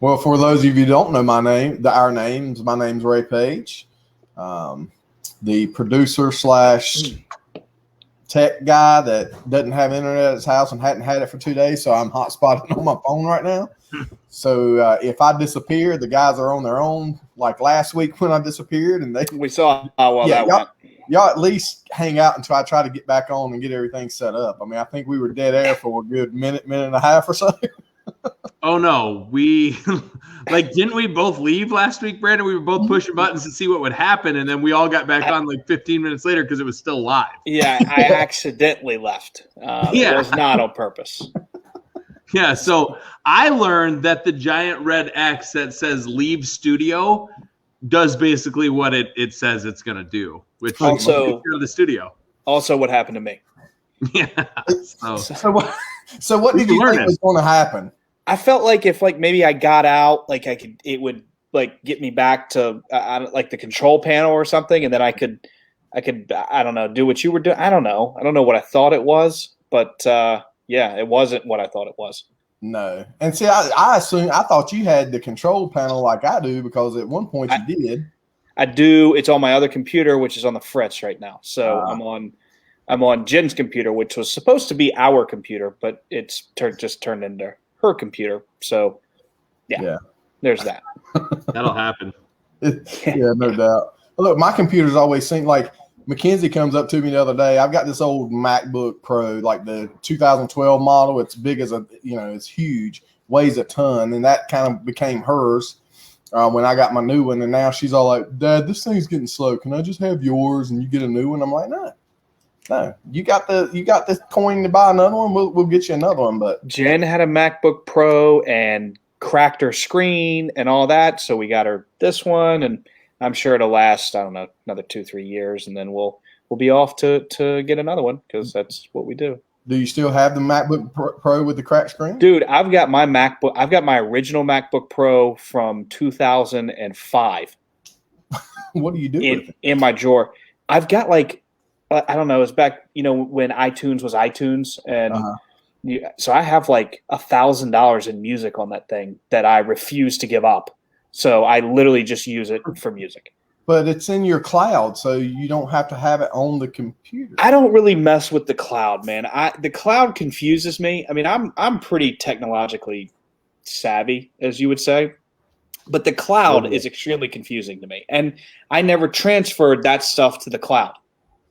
Well, for those of you who don't know our names, my name's Ray Page, the producer / tech guy that doesn't have internet at his house and hadn't had it for 2 days, so I'm hotspotting on my phone right now. So if I disappear, the guys are on their own. Like last week when I disappeared, and we saw how well that went. Y'all at least hang out until I try to get back on and get everything set up. I mean, I think we were dead air for a good minute and a half or so. Oh no, didn't we both leave last week, Brandon? We were both pushing buttons to see what would happen, and then we all got back on like 15 minutes later because it was still live. Yeah, I accidentally left. It was not on purpose. Yeah, so I learned that the giant red X that says leave studio does basically what it says it's going to do, which also is go to the studio. Also what happened to me. Yeah. So what did you think was going to happen? I felt like if maybe I got out, it would get me back to the control panel or something, and then I could I don't know, do what you were doing. I don't know what I thought it was, but yeah, it wasn't what I thought it was. No. And see, I thought you had the control panel like I do, because at one point you did. I do. It's on my other computer, which is on the Fritz right now. So I'm on Jen's computer, which was supposed to be our computer, but it's just turned into her computer. So yeah. There's that. That'll happen. Yeah, no doubt. Look, my computer's always seemed like Mackenzie comes up to me the other day. I've got this old MacBook Pro, like the 2012 model. It's big as it's huge, weighs a ton, and that kind of became hers when I got my new one. And now she's all like, "Dad, this thing's getting slow. Can I just have yours and you get a new one?" I'm like, No, you got this coin to buy another one. We'll get you another one. But Jen had a MacBook Pro and cracked her screen and all that, so we got her this one, and I'm sure it'll last, I don't know, another 2-3 years, and then we'll be off to get another one, because that's what we do. Do you still have the MacBook Pro with the cracked screen? Dude, I've got my original MacBook Pro from 2005. What do you do with it? In my drawer? I've got I don't know, it's back, when iTunes was iTunes, and so I have $1,000 in music on that thing that I refuse to give up. So I literally just use it for music. But it's in your cloud, so you don't have to have it on the computer. I don't really mess with the cloud, man. The cloud confuses me. I mean, I'm pretty technologically savvy, as you would say, but the cloud is extremely confusing to me. And I never transferred that stuff to the cloud.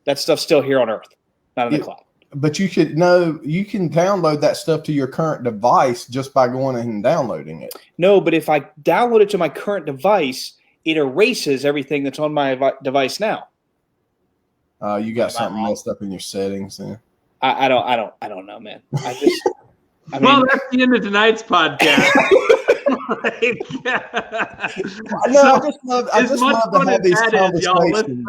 That stuff's still here on Earth, not in the cloud. But you can download that stuff to your current device just by going and downloading it. No, but if I download it to my current device, it erases everything that's on my device now. You got something messed up in your settings then. I don't know, man. Well, that's the end of tonight's podcast. I just love to have these conversations.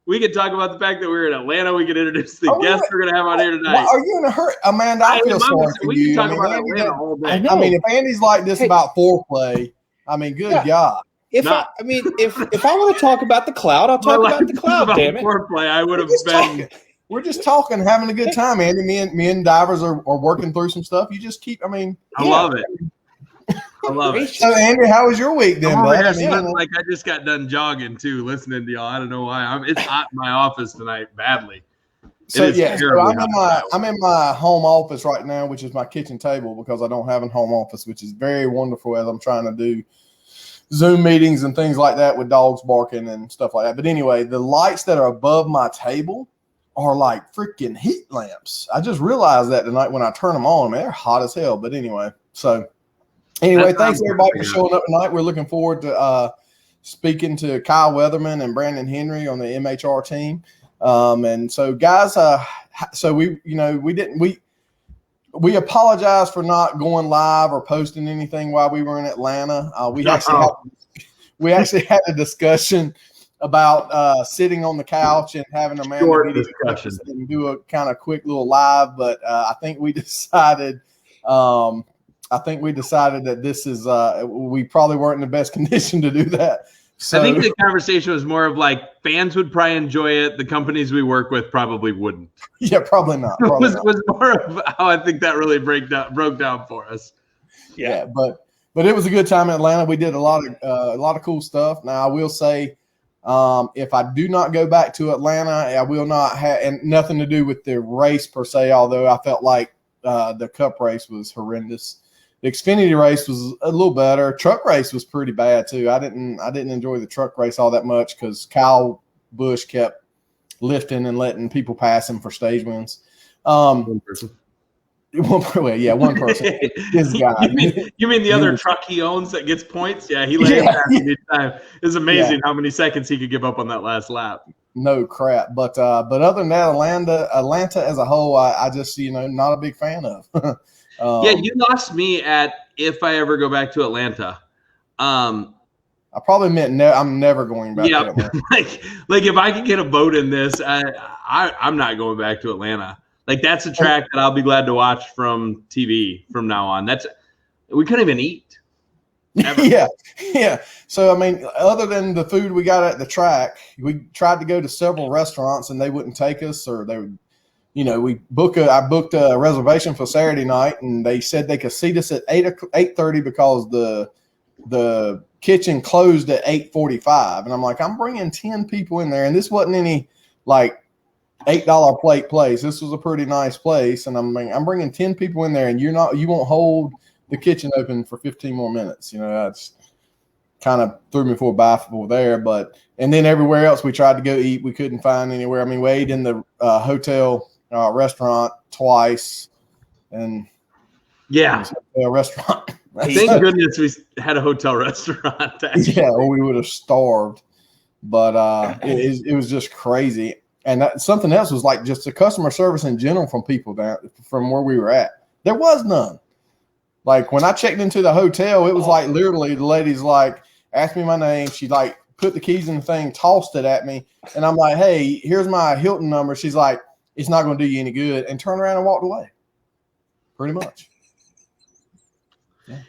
We could talk about the fact that we're in Atlanta. We could introduce the guests we're going to have on here tonight. Are you in a hurry? Amanda, I feel sorry for you. We can talk about Atlanta all day. I mean, if Andy's like this about foreplay, good God. If I want to talk about the cloud, I'll talk about the cloud, damn it. Foreplay, I would have been. We're just talking, having a good time, Andy. Me and Divers are working through some stuff. You just keep, I love it. I love it. So, Andy, how was your week then, bud? I just got done jogging too, listening to y'all. I don't know why. It's hot in my office tonight, badly. So I'm in my home office right now, which is my kitchen table, because I don't have a home office, which is very wonderful as I'm trying to do Zoom meetings and things like that with dogs barking and stuff like that. But anyway, the lights that are above my table are like freaking heat lamps. I just realized that tonight when I turn them on. Man, they're hot as hell. But anyway, thanks everybody for showing up tonight. We're looking forward to speaking to Kyle Weatherman and Brandon Henry on the MHR team. And so, guys, we apologize for not going live or posting anything while we were in Atlanta. We actually had a discussion about sitting on the couch and having a man discussion and do a kind of quick little live. But I think we decided that this is we probably weren't in the best condition to do that. So, I think the conversation was more of like fans would probably enjoy it. The companies we work with probably wouldn't. Yeah, probably not. Was more of how I think that really broke down for us. Yeah, but But it was a good time in Atlanta. We did a lot of cool stuff. Now, I will say, if I do not go back to Atlanta, I will not have, and nothing to do with the race per se, although I felt like the Cup race was horrendous. The Xfinity race was a little better. Truck race was pretty bad too. I didn't enjoy the truck race all that much because Kyle Busch kept lifting and letting people pass him for stage wins. One person. One person. This guy. You mean the other truck he owns that gets points? Yeah, he let him pass each time. It's amazing how many seconds he could give up on that last lap. No crap. But other than that, Atlanta as a whole, I just not a big fan of. Yeah, you lost me at if I ever go back to Atlanta. I probably meant I'm never going back to Atlanta. like if I could get a vote in this, I'm not going back to Atlanta. Like that's a track that I'll be glad to watch from TV from now on. We couldn't even eat. Ever. Yeah. So I mean, other than the food we got at the track, we tried to go to several restaurants and they wouldn't take us, or they would. I booked a reservation for Saturday night, and they said they could seat us at 8:30 because the kitchen closed at 8:45. And I'm like, I'm bringing 10 people in there, and this wasn't any like $8 plate place. This was a pretty nice place, and I'm bringing 10 people in there, and you won't hold the kitchen open for 15 more minutes. That's kind of threw me for a baffle there. And then everywhere else we tried to go eat, we couldn't find anywhere. I mean, we ate in the hotel restaurant twice, and restaurant. Thank goodness we had a hotel restaurant. Yeah, or we would have starved. But it was just crazy. And something else was like just the customer service in general from people from where we were at. There was none. Like when I checked into the hotel, it was like literally the lady's like asked me my name. She like put the keys in the thing, tossed it at me, and I'm like, "Hey, here's my Hilton number." She's like, "It's not going to do you any good," and turned around and walked away. Pretty much. Yeah.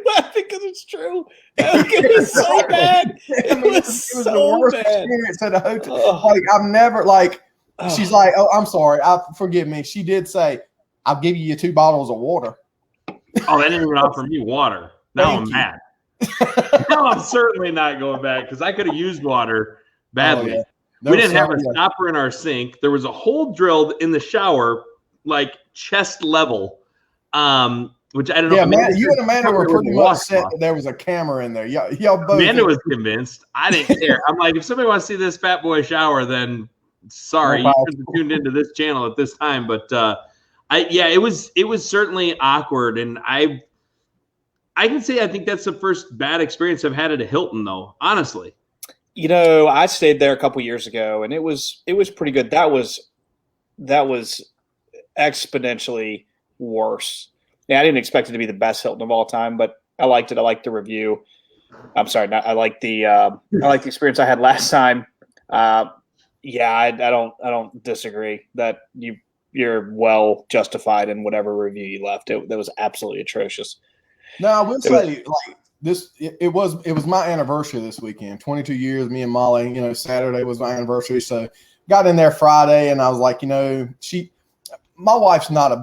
Laughing because it's true. It was so bad. It was so the worst bad. experience at a hotel. Like I've never She's like, "Oh, I'm sorry. Forgive me." She did say, "I'll give you 2 bottles of water." Oh, they didn't even offer me water. Now I'm mad. No, I'm certainly not going back because I could have used water badly. Oh, yeah. We didn't have a stopper in our sink. There was a hole drilled in the shower, like chest level, which I don't know. Yeah, you and Amanda were pretty much set that there was a camera in there. Y'all both. Amanda was convinced. I didn't care. I'm like, if somebody wants to see this fat boy shower, then sorry, you should have tuned into this channel at this time. But it was certainly awkward, and I can say I think that's the first bad experience I've had at a Hilton, though. Honestly, I stayed there a couple years ago, and it was pretty good. That was exponentially worse. Yeah, I didn't expect it to be the best Hilton of all time, but I liked it. I liked the review. I'm sorry, I like the experience I had last time. I don't disagree that you're well justified in whatever review you left. That was absolutely atrocious. No, I will say this. It was my anniversary this weekend. 22 years. Me and Molly. Saturday was my anniversary, so got in there Friday, and I was like, my wife's not a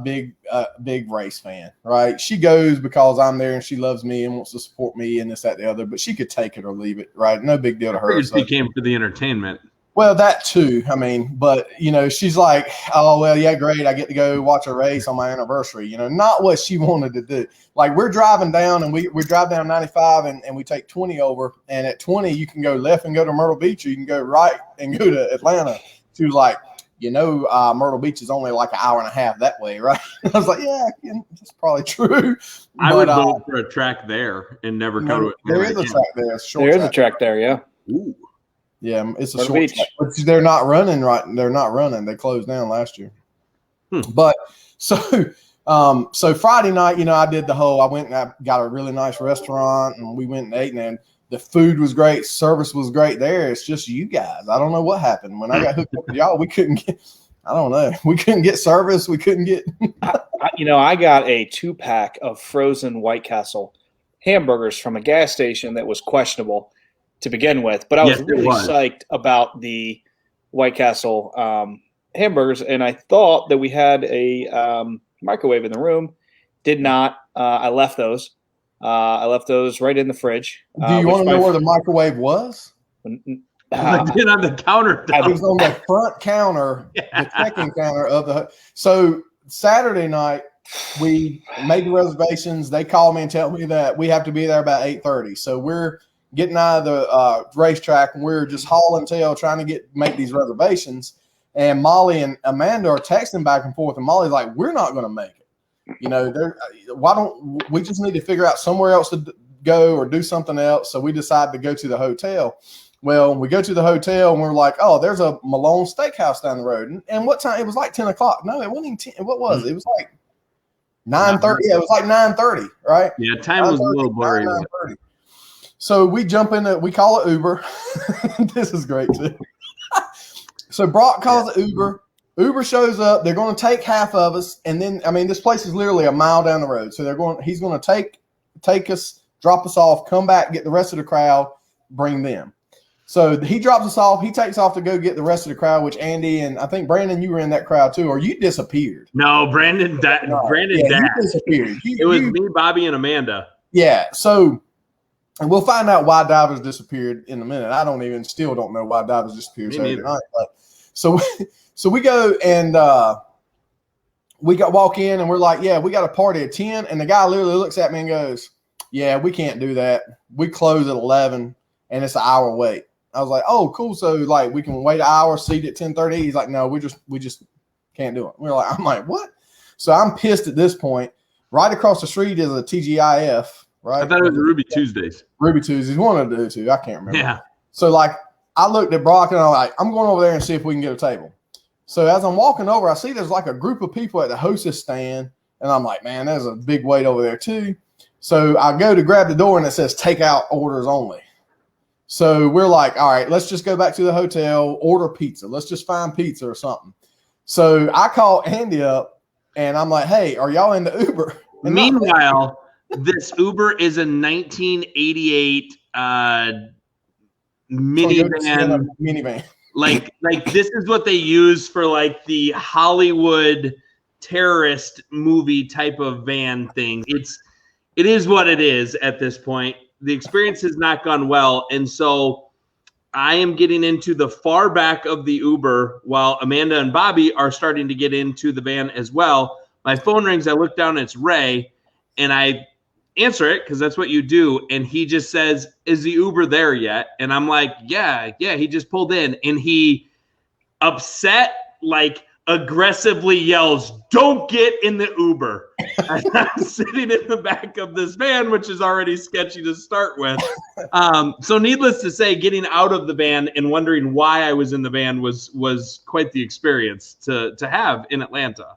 big race fan, right? She goes because I'm there and she loves me and wants to support me and this, that, the other, but she could take it or leave it, right? No big deal to her. She came for the entertainment. Well, that too. I mean, but she's like, "Oh, well, yeah, great. I get to go watch a race on my anniversary." Not what she wanted to do. Like we're driving down and we drive down 95 and we take 20 over, and at 20 you can go left and go to Myrtle Beach, or you can go right and go to Atlanta. She was like, Myrtle Beach is only like an hour and a half that way, right? I was like, yeah, that's probably true. I would vote for a track there and never go to it. There is a track there. There is a track there, yeah. Ooh. Yeah, it's a short track. But they're not running right. They're not running. They closed down last year. But so Friday night, I did I went and I got a really nice restaurant, and we went and ate, and the food was great. Service was great there. It's just you guys. I don't know what happened. When I got hooked up with y'all, we couldn't get – I don't know. We couldn't get service. We couldn't get I got a 2-pack of frozen White Castle hamburgers from a gas station that was questionable to begin with. But I was really psyched about the White Castle hamburgers, and I thought that we had a microwave in the room. Did not. I left those. I left those right in the fridge. Do you want to know where the microwave was? On the counter. It was on the front counter, the check-in counter of the. So Saturday night, we made the reservations. They called me and tell me that we have to be there about 8:30. So we're getting out of the racetrack, and we're just hauling tail trying to make these reservations. And Molly and Amanda are texting back and forth, and Molly's like, "We're not going to make it. You know, why don't we just need to figure out somewhere else to go or do something else?" So we decided to go to the hotel. Well, we go to the hotel, and we're like, "Oh, there's a Malone Steakhouse down the road." And what time? It was like 10 o'clock. No, it wasn't even 10. What was it? It was like 9:30. Yeah, it was like 9:30, right? Yeah, time was a little blurry. 9:30. So we jump in. We call it Uber. This is great too. So Brock calls it Uber. Uber shows up. They're going to take half of us, and then this place is literally a mile down the road. So he's going to take us, drop us off, come back, get the rest of the crowd, bring them. So he drops us off. He takes off to go get the rest of the crowd, which Andy and I think Brandon, you were in that crowd too, or you disappeared. No, Brandon you disappeared. It was me, Bobby, and Amanda. Yeah. So. And we'll find out why Divers disappeared in a minute. I still don't know why Divers disappeared Saturday night. But so we go and we walk in and we're like, yeah, we got a party at 10. And the guy literally looks at me and goes, yeah, we can't do that. We close at 11 and it's an hour wait. I was like, oh, cool. So like we can wait an hour, seat at 10:30. He's like, no, we just can't do it. I'm like, what? So I'm pissed at this point. Right across the street is a TGIF. Right. I thought it was Ruby Tuesdays. Ruby Tuesdays. One of the two. I can't remember. Yeah. So, like, I looked at Brock and I'm like, I'm going over there and see if we can get a table. So, as I'm walking over, I see there's like a group of people at the hostess stand. And I'm like, man, there's a big wait over there, too. So, I go to grab the door and it says takeout orders only. So, we're like, all right, let's just go back to the hotel, order pizza. Let's just find pizza or something. So, I call Andy up and I'm like, hey, are y'all in the Uber? And meanwhile, this Uber is a 1988 minivan. Like this is what they use for like the Hollywood terrorist movie type of van thing. It is what it is at this point. The experience has not gone well, and so I am getting into the far back of the Uber while Amanda and Bobby are starting to get into the van as well. My phone rings. I look down. It's Ray, and I answer it because that's what you do. And he just says, is the Uber there yet? And I'm like, yeah, he just pulled in. And he upset, like aggressively yells, don't get in the Uber. And I'm sitting in the back of this van, which is already sketchy to start with. So needless to say, getting out of the van and wondering why I was in the van was quite the experience to have in Atlanta.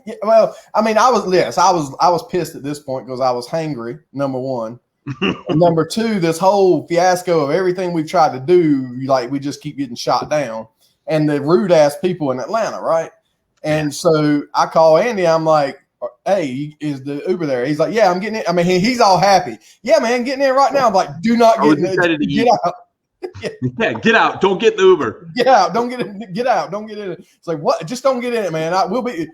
Yeah, well, I was pissed at this point because I was hangry, number one. And number two, this whole fiasco of everything we've tried to do, like we just keep getting shot down. And the rude ass people in Atlanta, right? And so I call Andy, I'm like, hey, is the Uber there? He's like, yeah, I'm getting it. I mean, he's all happy. Yeah, man, getting in right now. I'm like, do not get in it. Get out. Yeah, get out. Don't get the Uber. Get out. Don't get it. Get out. Don't get in it. It's like, what? Just don't get in it, man.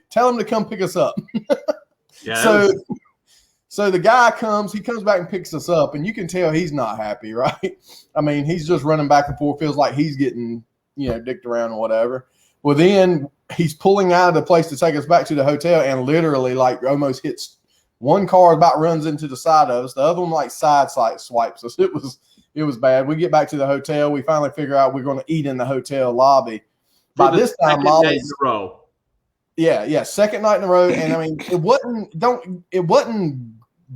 Tell him to come pick us up. Yeah. So the guy comes back and picks us up, and you can tell he's not happy, right? I mean, he's just running back and forth, feels like he's getting, dicked around or whatever. Well, then he's pulling out of the place to take us back to the hotel and literally like almost hits one car, about runs into the side of us. The other one like side swipes us. It was bad. We get back to the hotel. We finally figure out we're going to eat in the hotel lobby. By this time, Molly's in a row. Yeah, second night in a row. And I mean, it wasn't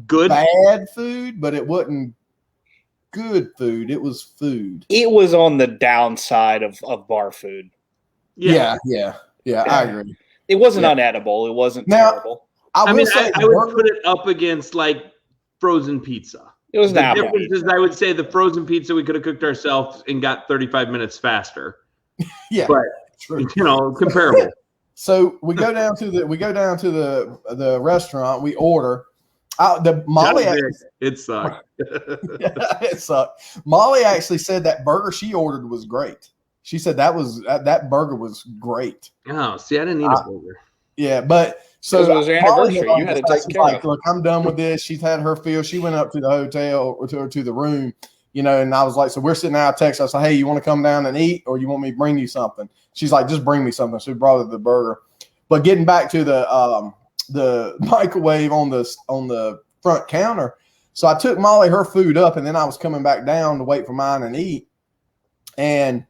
good bad food, but it wasn't good food. It was food. It was on the downside of bar food. Yeah, I agree. It wasn't unedible. It wasn't terrible. I would put it up against like frozen pizza. It was the difference is I would say the frozen pizza we could have cooked ourselves and got 35 minutes faster. Yeah, but true. Comparable. So we go down to the restaurant. We order. It sucked. It sucked. Molly actually said that burger she ordered was great. She said that burger was great. Oh, see, I didn't eat a burger. Yeah, but so it was her anniversary. You had to take care of. Look, I'm done with this. She's had her fill. She went up to the hotel or to the room, and I was like, so we're sitting out. Text. I said, hey, you want to come down and eat, or you want me to bring you something? She's like, just bring me something. So we brought her the burger. But getting back to the microwave on the front counter, so I took Molly her food up, and then I was coming back down to wait for mine and eat, and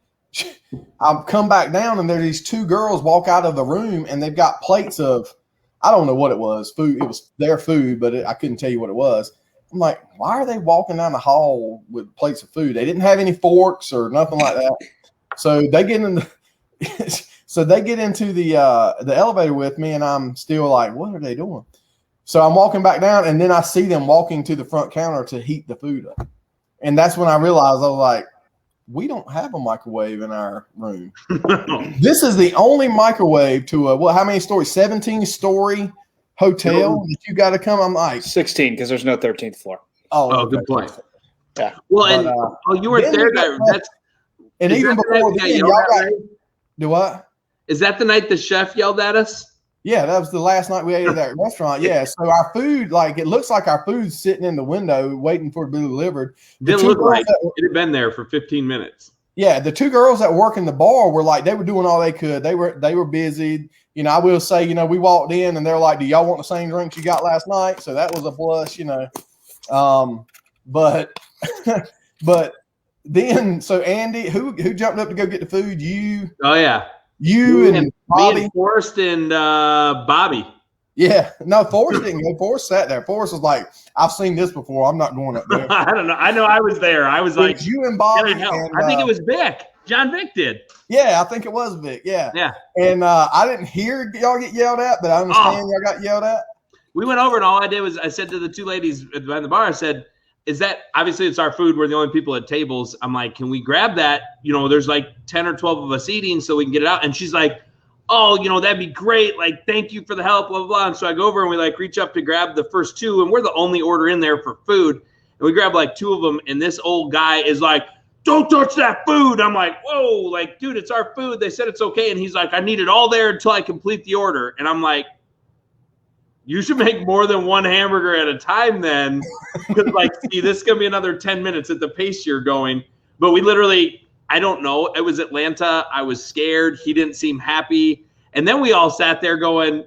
I've come back down, and there these two girls walk out of the room, and they've got plates of, I don't know what it was, food. It was their food, but I couldn't tell you what it was. I'm like, why are they walking down the hall with plates of food? They didn't have any forks or nothing like that. So they get into the elevator with me, and I'm still like, what are they doing? So I'm walking back down, and then I see them walking to the front counter to heat the food up. And that's when I realized, I was like, we don't have a microwave in our room. This is the only microwave to how many stories? 17-story hotel that you got to come. I'm like 16 because there's no 13th floor. Oh, good point. Yeah. Well, you weren't there. Even before then, y'all got do what? Is that the night the chef yelled at us? Yeah, that was the last night we ate at that restaurant. Yeah, so our food, it looks like our food's sitting in the window waiting for it to be delivered. Didn't look like it had been there for 15 minutes. Yeah, the two girls that work in the bar were like, they were doing all they could. They were busy. I will say, we walked in and they're like, do y'all want the same drinks you got last night? So that was a plus, but then, so Andy, who jumped up to go get the food? You. Oh, yeah. You and Bobby. Me and Forrest and Bobby. Yeah. No, Forrest didn't go. Forrest sat there. Forrest was like, I've seen this before. I'm not going up there. I don't know. I know I was there. I was like, you and Bobby. I think it was Vic. John Vic did. Yeah, I think it was Vic. Yeah. Yeah. And I didn't hear y'all get yelled at, but I understand y'all got yelled at. We went over, and all I did was I said to the two ladies behind the bar, I said, is that obviously it's our food. We're the only people at tables. I'm like, can we grab that? There's like 10 or 12 of us eating so we can get it out. And she's like, oh, that'd be great. Like, thank you for the help, blah, blah, blah. And so I go over and we reach up to grab the first two, and we're the only order in there for food. And we grab two of them. And this old guy is like, don't touch that food. I'm like, whoa, dude, it's our food. They said it's okay. And he's like, I need it all there until I complete the order. And I'm like, you should make more than one hamburger at a time then. Because, see, this is going to be another 10 minutes at the pace you're going. But we literally, I don't know. It was Atlanta. I was scared. He didn't seem happy. And then we all sat there going,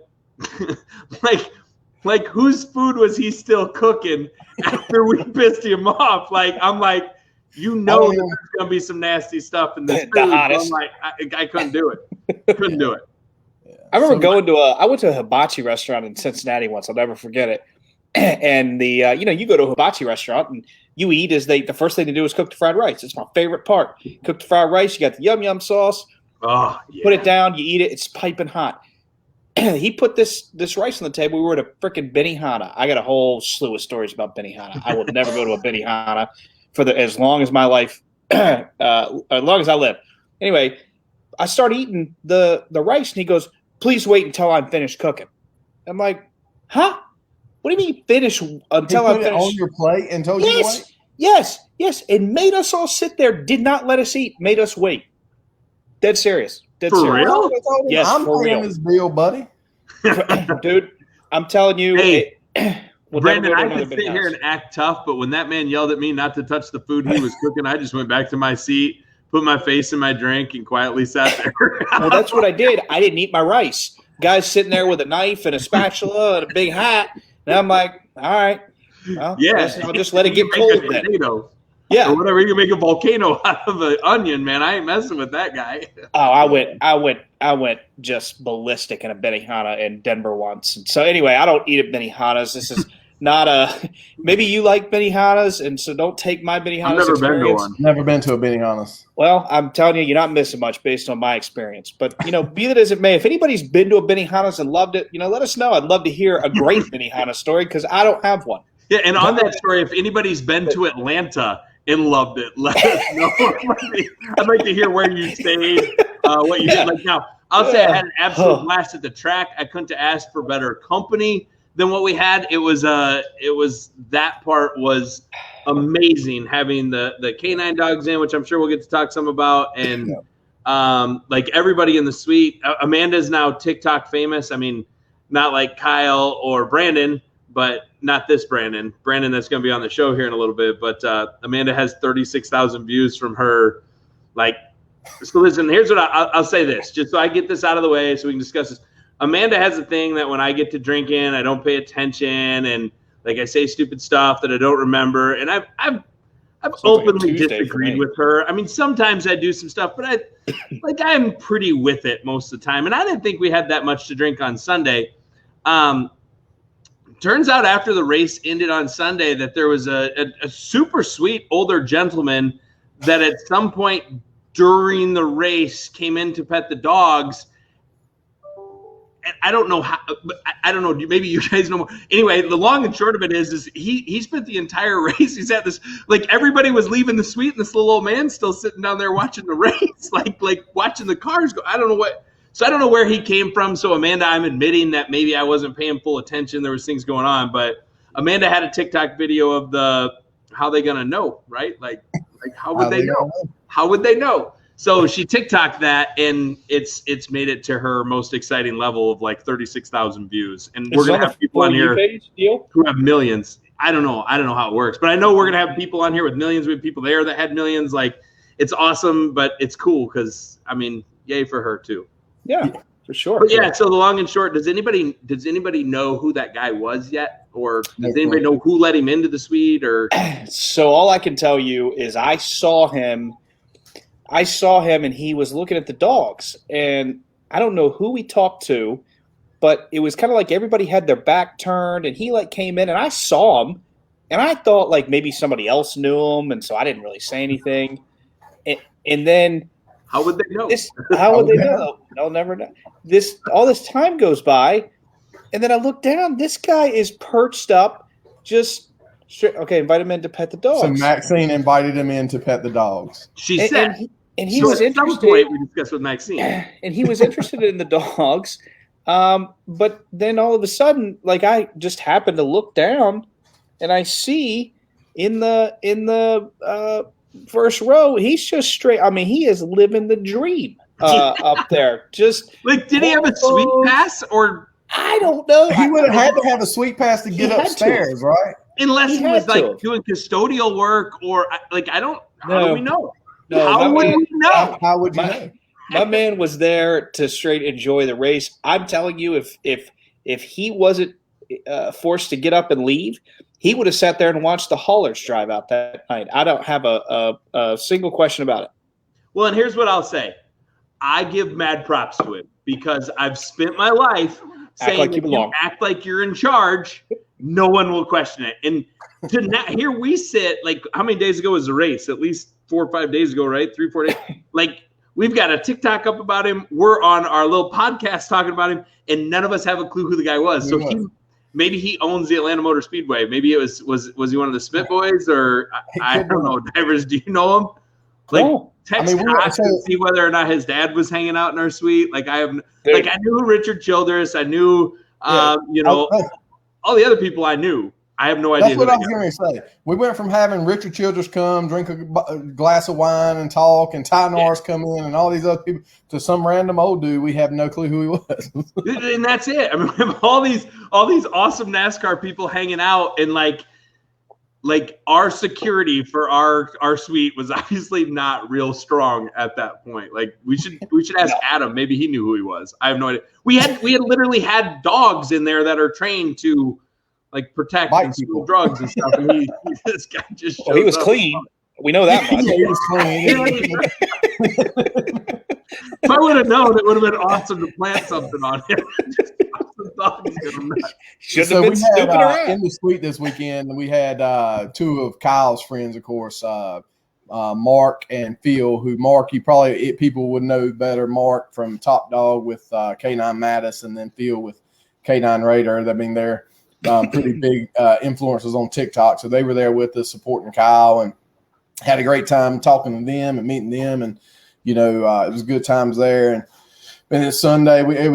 whose food was he still cooking after we pissed him off? I'm like, there's going to be some nasty stuff in this food. I'm like, I couldn't do it. Couldn't do it. I remember I went to a hibachi restaurant in Cincinnati once. I'll never forget it. And you go to a hibachi restaurant and you eat the first thing to do is cook the fried rice. It's my favorite part. Cook the fried rice. You got the yum yum sauce. Oh, yeah. Put it down. You eat it. It's piping hot. He put this rice on the table. We were at a freaking Benihana. I got a whole slew of stories about Benihana. I will never go to a Benihana as long as my life, as long as I live. Anyway, I start eating the rice and he goes, please wait until I'm finished cooking. I'm like, huh? What do you mean finish until I'm finished? On your plate and told you to wait? Yes. And made us all sit there, did not let us eat, made us wait. Dead serious. For real? Yes, I'm paying this bill, buddy. Dude, I'm telling you. Hey, Brandon, I could sit here and act tough, but when that man yelled at me not to touch the food he was cooking, I just went back to my seat, put my face in my drink, and quietly sat there. Well, that's what I did. I didn't eat my rice. Guy's sitting there with a knife and a spatula and a big hat. And I'm like, all right. Well, I'll just let it get cold then. Yeah. Or whatever. You can make a volcano out of an onion, man. I ain't messing with that guy. Oh, I went just ballistic in a Benihana in Denver once. And so anyway, I don't eat at Benihanas. This is not maybe you like Benihanas, and so don't take my Benihanas. I've never been to one. Never been to a Benihana's. Well, I'm telling you, you're not missing much based on my experience. But be that as it may, if anybody's been to a Benihana's and loved it, let us know. I'd love to hear a great Benihana story because I don't have one. Yeah, and on that story, if anybody's been to Atlanta and loved it, let us know. I'd like to hear where you stayed, what you did. Now, I'll say I had an absolute blast at the track. I couldn't have asked for better company than what we had. It was that part was amazing, having the canine dogs in, which I'm sure we'll get to talk some about, and Like everybody in the suite. Amanda's now TikTok famous. I mean, not like Kyle or Brandon, but not this Brandon. Brandon that's going to be on the show here in a little bit. But Amanda has 36,000 views from her. Like, so listen, here's what I'll say this, just so I get this out of the way so we can discuss this. Amanda has a thing that when I get to drinking, I don't pay attention, and like I say stupid stuff that I don't remember. And I've openly disagreed with her. I mean, sometimes I do some stuff, but I'm pretty with it most of the time. And I didn't think we had that much to drink on Sunday. Turns out after the race ended on Sunday that there was a super sweet older gentleman that at some point during the race came in to pet the dogs. And I don't know how, but I don't know. Maybe you guys know more. Anyway, the long and short of it is he spent the entire race. He's at this, like everybody was leaving the suite and this little old man still sitting down there watching the race, like watching the cars go. I don't know where he came from. So Amanda, I'm admitting that maybe I wasn't paying full attention. There was things going on, but Amanda had a TikTok video of how they gonna know, right? Like how would they know? How would they know? So she TikToked that, and it's made it to her most exciting level of like 36,000 views. And we're gonna have people on here who have millions. I don't know how it works, but I know we're gonna have people on here with millions. We have people there that had millions. Like, it's awesome, but it's cool because I mean, yay for her too. Yeah, for sure. But yeah, so the long and short, does anybody know who that guy was yet? Or does anybody know who let him into the suite? Or so all I can tell you is I saw him and he was looking at the dogs, and I don't know who he talked to, but it was kind of like everybody had their back turned, and he like came in, and I saw him, and I thought like maybe somebody else knew him, and so I didn't really say anything. And then how would they know? How would they know? They'll never know. All this time goes by, and then I look down. This guy is perched up, just straight. Okay, invite him in to pet the dogs. So Maxine invited him in to pet the dogs. She said. And he was interested. At some point, we discussed with Maxine. And he was interested in the dogs. But then all of a sudden, like I just happened to look down, and I see in the first row, he's just straight. I mean, he is living the dream up there. Just like, did he have a suite pass or? I don't know. He would have had to have a suite pass to get upstairs, right? Unless he was like doing custodial work or like I don't. How do we know? No, how would you know? How would you know? My man was there to straight enjoy the race. I'm telling you, if he wasn't forced to get up and leave, he would have sat there and watched the haulers drive out that night. I don't have a single question about it. Well, and here's what I'll say. I give mad props to him because I've spent my life saying like you act like you're in charge, no one will question it. And here we sit, like how many days ago was the race? At least 4 or 5 days ago, right? 3 or 4 days. Like, we've got a TikTok up about him. We're on our little podcast talking about him, and none of us have a clue who the guy was. So maybe he owns the Atlanta Motor Speedway. Maybe it was he one of the Smith boys, or I don't know. Divers, do you know him? Like, text Cox and see whether or not his dad was hanging out in our suite. Like, I knew Richard Childress. I knew, all the other people I knew. I have no idea. That's what I was going to say. We went from having Richard Childress come, drink a glass of wine and talk, and Ty Norris come in, and all these other people, to some random old dude. We have no clue who he was. And that's it. I mean, we have all these awesome NASCAR people hanging out, and like our security for our suite was obviously not real strong at that point. Like we should ask Adam. Maybe he knew who he was. I have no idea. We had literally had dogs in there that are trained to like protect and steal drugs and stuff. And this guy just he was clean. We know that much. Yeah, he was clean. If I would have known, it would have been awesome to plant something on him. Shouldn't have been stupid around. In the suite this weekend, we had 2 of Kyle's friends, of course, Mark and Phil. People would know better. Mark from Top Dog with K9 Mattis, and then Phil with K9 Raider. I mean, they're pretty big influencers on TikTok, so they were there with us supporting Kyle, and had a great time talking to them and meeting them, and it was good times there. And it's Sunday. It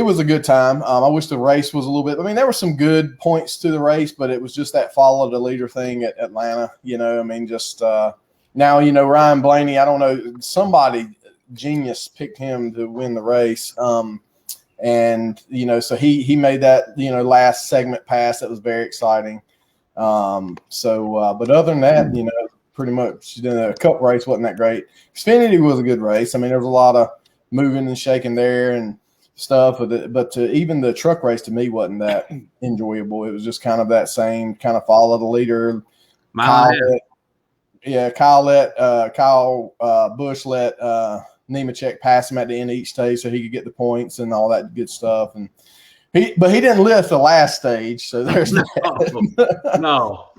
was a good time. I wish the race was a little bit. I mean, there were some good points to the race, but it was just that follow the leader thing at Atlanta. Now Ryan Blaney. I don't know. Somebody genius picked him to win the race. And, so he made that, last segment pass. That was very exciting. But other than that, pretty much the cup race wasn't that great. Xfinity was a good race. I mean, there was a lot of moving and shaking there and stuff, but even the truck race to me wasn't that enjoyable. It was just kind of that same kind of follow the leader. Kyle Busch let Nemechek pass him at the end of each stage so he could get the points and all that good stuff. And he didn't lift the last stage, so there's that. No.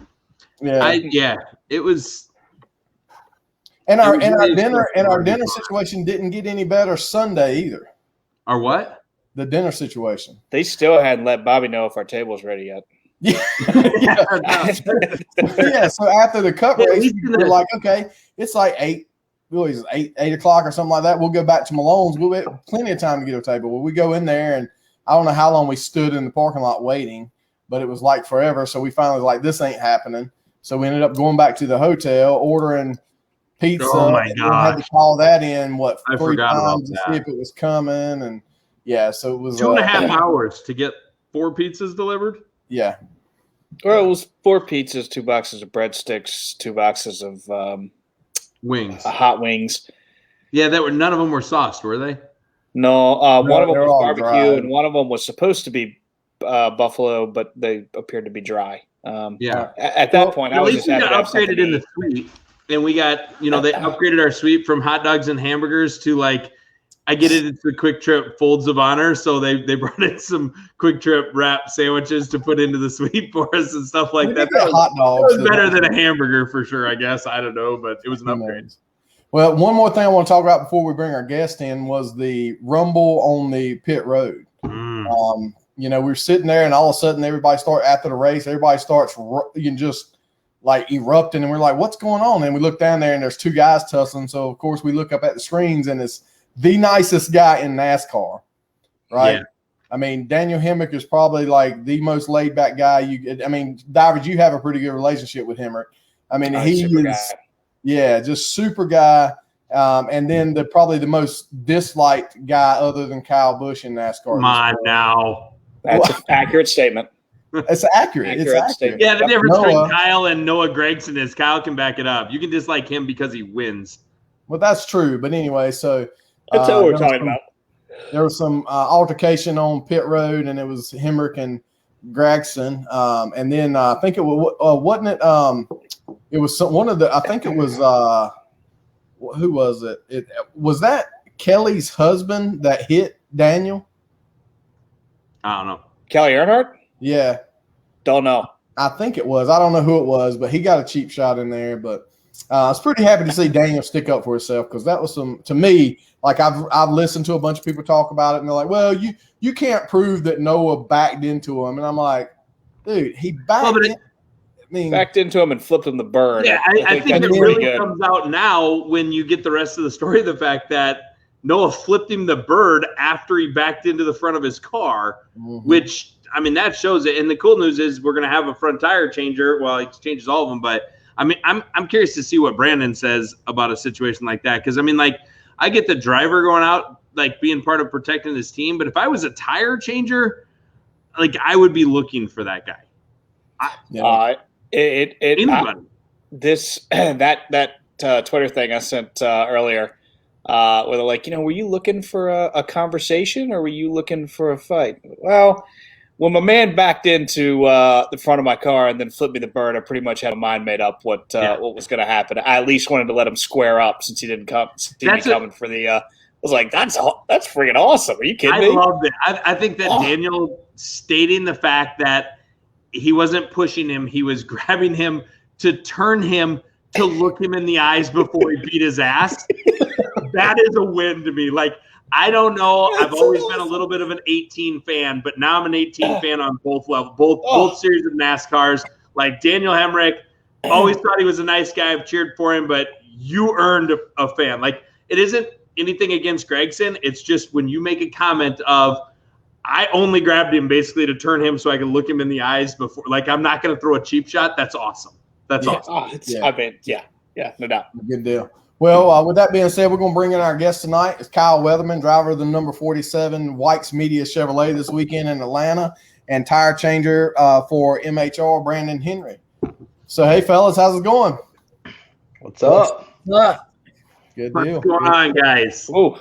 Yeah. It was. And our dinner situation didn't get any better Sunday either. Our what? The dinner situation. They still hadn't let Bobby know if our table's ready yet. Yeah. So after the cup race, we're like, okay, it's like 8 o'clock or something like that. We'll go back to Malone's. We'll have plenty of time to get a table. Well, we go in there, and I don't know how long we stood in the parking lot waiting, but it was like forever. So we finally was like, this ain't happening. So we ended up going back to the hotel, ordering pizza. Oh my God! Had to call that in 3 times to see if it was coming, and so it was 2.5 hours to get 4 pizzas delivered. Yeah. Well, it was 4 pizzas, 2 boxes of breadsticks, 2 boxes of wings, hot wings. Yeah, none of them were sauced, were they? No, one of them was barbecue, dry. and one of them was supposed to be buffalo, but they appeared to be dry. At that point, I was just happy to have upgraded in the suite, and we got they upgraded our suite from hot dogs and hamburgers to I get it. It's the Quick Trip Folds of Honor, so they brought in some Quick Trip wrap sandwiches to put into the suite for us and stuff like that. Hot dogs. It was better than a hamburger for sure, I guess. I don't know, but it was an upgrade. Well, one more thing I want to talk about before we bring our guest in was the rumble on the pit road. We were sitting there, and all of a sudden, after the race, everybody starts just erupting, and we're like, "What's going on?" And we look down there, and there's 2 guys tussling. So of course, we look up at the screens, and it's the nicest guy in NASCAR, right? Yeah. I mean, Daniel Hemric is probably the most laid back guy. David, you have a pretty good relationship with Hemric. I mean, he is, just super guy. And then probably the most disliked guy other than Kyle Busch in NASCAR. Come on now. That's an accurate statement. It's accurate. It's accurate. Yeah, the difference between Kyle and Noah Gragson is Kyle can back it up. You can dislike him because he wins. Well, that's true. But anyway, so that's what we're talking about. There was some altercation on pit road, and it was Hemric and Gragson. And then I think it was wasn't it? It was one of the. I think it was who was it? It was that Kelly's husband that hit Daniel. I don't know. Kelly Earnhardt? Yeah. Don't know. I think it was. I don't know who it was, but he got a cheap shot in there. But I was pretty happy to see Daniel stick up for himself, because that was to me, I've listened to a bunch of people talk about it, and they're like, well, you can't prove that Noah backed into him. And I'm like, dude, he backed backed into him and flipped him the bird. Yeah, I think it really comes out now when you get the rest of the story, the fact that Noah flipped him the bird after he backed into the front of his car, which, that shows it. And the cool news is we're going to have a front tire changer. Well, he changes all of them, but I'm curious to see what Brandon says about a situation like that. Because I get the driver going out, being part of protecting his team, but if I was a tire changer, I would be looking for that guy. That Twitter thing I sent earlier, where they're like, were you looking for a conversation or were you looking for a fight? Well, when my man backed into the front of my car and then flipped me the bird, I pretty much had my mind made up what was going to happen. I at least wanted to let him square up since he didn't come. Coming for the. I was like, that's freaking awesome. Are you kidding me? I loved it. I think that Daniel stating the fact that he wasn't pushing him, he was grabbing him to turn him to look him in the eyes before he beat his ass. That is a win to me. I don't know. I've always been a little bit of an 18 fan, but now I'm an 18 fan on both levels, both series of NASCARs. Daniel Hemric, always thought he was a nice guy. I've cheered for him, but you earned a fan. It isn't anything against Gragson. It's just when you make a comment of, I only grabbed him basically to turn him so I can look him in the eyes before. I'm not going to throw a cheap shot. That's awesome. That's awesome. No doubt. Good deal. Well, with that being said, we're going to bring in our guest tonight. It's Kyle Weatherman, driver of the number 47 Wykes Media Chevrolet this weekend in Atlanta, and tire changer for MHR, Brandon Hemric. So, hey, fellas, how's it going? What's up? Good deal. What's going on, guys? Oh,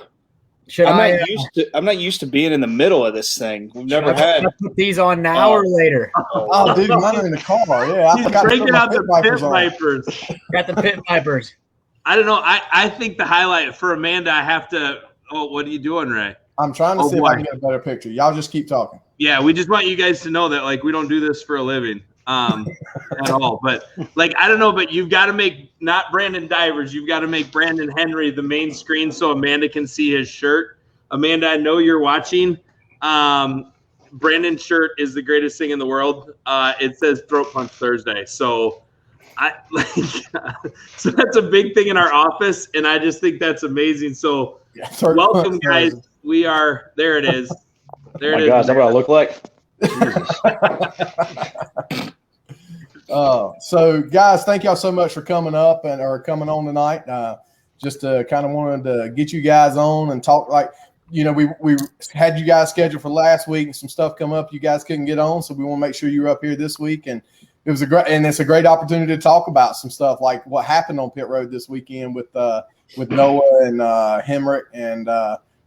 I'm not used to being in the middle of this thing. We've never had. Put these on now or later. Oh, dude, mine are in the car. Yeah, He's breaking out the pit vipers. Got the pit vipers. I don't know. I think the highlight for Amanda, I have to. Oh, what are you doing, Ray? I'm trying to see if I can get a better picture. Y'all just keep talking. Yeah, we just want you guys to know that, like, we don't do this for a living at all. But, like, I don't know, but you've got to make not Brandon Divers. You've got to make Brandon Henry the main screen so Amanda can see his shirt. Amanda, I know you're watching. Brandon's shirt is the greatest thing in the world. It says Throat Punch Thursday. So so that's a big thing in our office, and I just think that's amazing. So welcome, guys. We are there. It is. There it is. Gosh, that's what I look like. So guys, thank y'all so much for coming up or coming on tonight. Just kind of wanted to get you guys on and talk. Like, you know, we had you guys scheduled for last week, and some stuff come up you guys couldn't get on, so we want to make sure you're up here this week. And it's a great opportunity to talk about some stuff like what happened on pit road this weekend with Noah and Hemric, and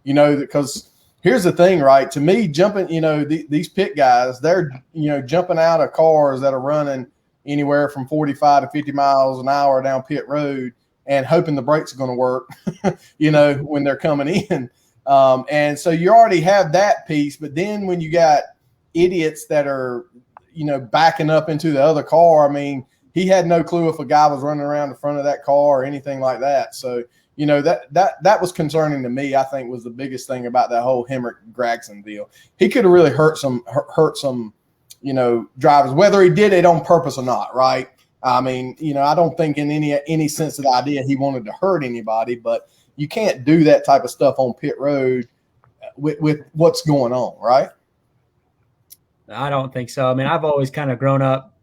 you know, because here's the thing, right? To me, jumping, you know, these pit guys, they're, you know, jumping out of cars that are running anywhere from 45 to 50 miles an hour down pit road and hoping the brakes are going to work, you know, when they're coming in. And so you already have that piece, but then when you got idiots that are, you know, backing up into the other car, I mean, he had no clue if a guy was running around the front of that car or anything like that. So, you know, that was concerning to me. I think was the biggest thing about that whole Hemric Gragson deal. He could have really hurt some, you know, drivers, whether he did it on purpose or not. Right. I mean, you know, I don't think in any sense of the idea he wanted to hurt anybody, but you can't do that type of stuff on pit road with what's going on. Right. I don't think so. I mean, I've always kind of grown up,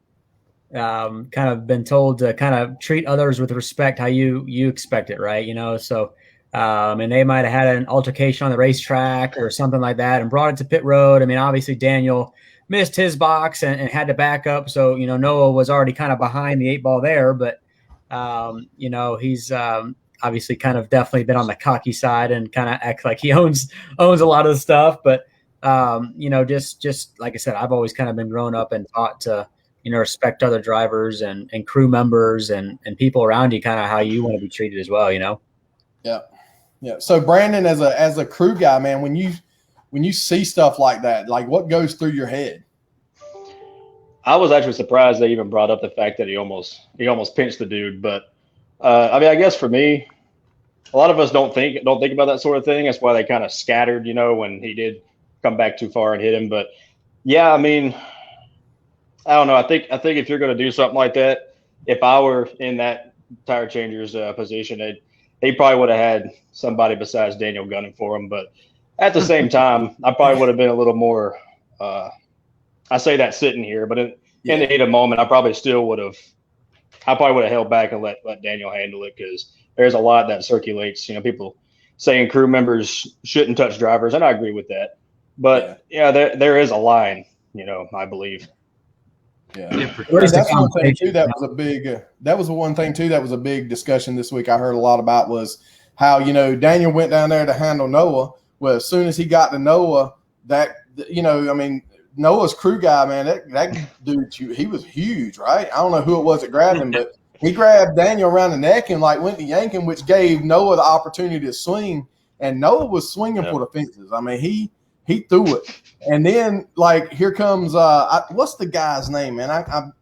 kind of been told to kind of treat others with respect how you expect it, right? You know, so and they might have had an altercation on the racetrack or something like that and brought it to pit road. I mean, obviously Daniel missed his box and had to back up, so you know Noah was already kind of behind the 8 ball there, but you know, he's obviously kind of definitely been on the cocky side and kind of acts like he owns a lot of the stuff, but you know, just like I said, I've always kind of been grown up and taught to, you know, respect other drivers and crew members and people around you, kind of how you want to be treated as well, you know? Yeah. Yeah. So Brandon, as a crew guy, man, when you see stuff like that, like what goes through your head? I was actually surprised they even brought up the fact that he almost pinched the dude. But I mean, I guess for me, a lot of us don't think about that sort of thing. That's why they kind of scattered, you know, when he did come back too far and hit him. But yeah, I mean, I don't know. I think if you're going to do something like that, if I were in that tire changer's position, he probably would have had somebody besides Daniel gunning for him. But at the same time, I probably would have been a little more. I say that sitting here, but in the heat of the moment, I probably would have held back and let Daniel handle it, because there's a lot that circulates. You know, people saying crew members shouldn't touch drivers, and I agree with that. But yeah, there is a line, you know, I believe. Yeah, that's one thing too. That was one thing too. That was a big discussion this week. I heard a lot about was how, you know, Daniel went down there to handle Noah. Well, as soon as he got to Noah, that, you know, I mean, Noah's crew guy, man, that dude, he was huge, right? I don't know who it was that grabbed him, but he grabbed Daniel around the neck and like went to yank him, which gave Noah the opportunity to swing. And Noah was swinging for the fences. I mean, he threw it. And then, like, here comes what's the guy's name, man?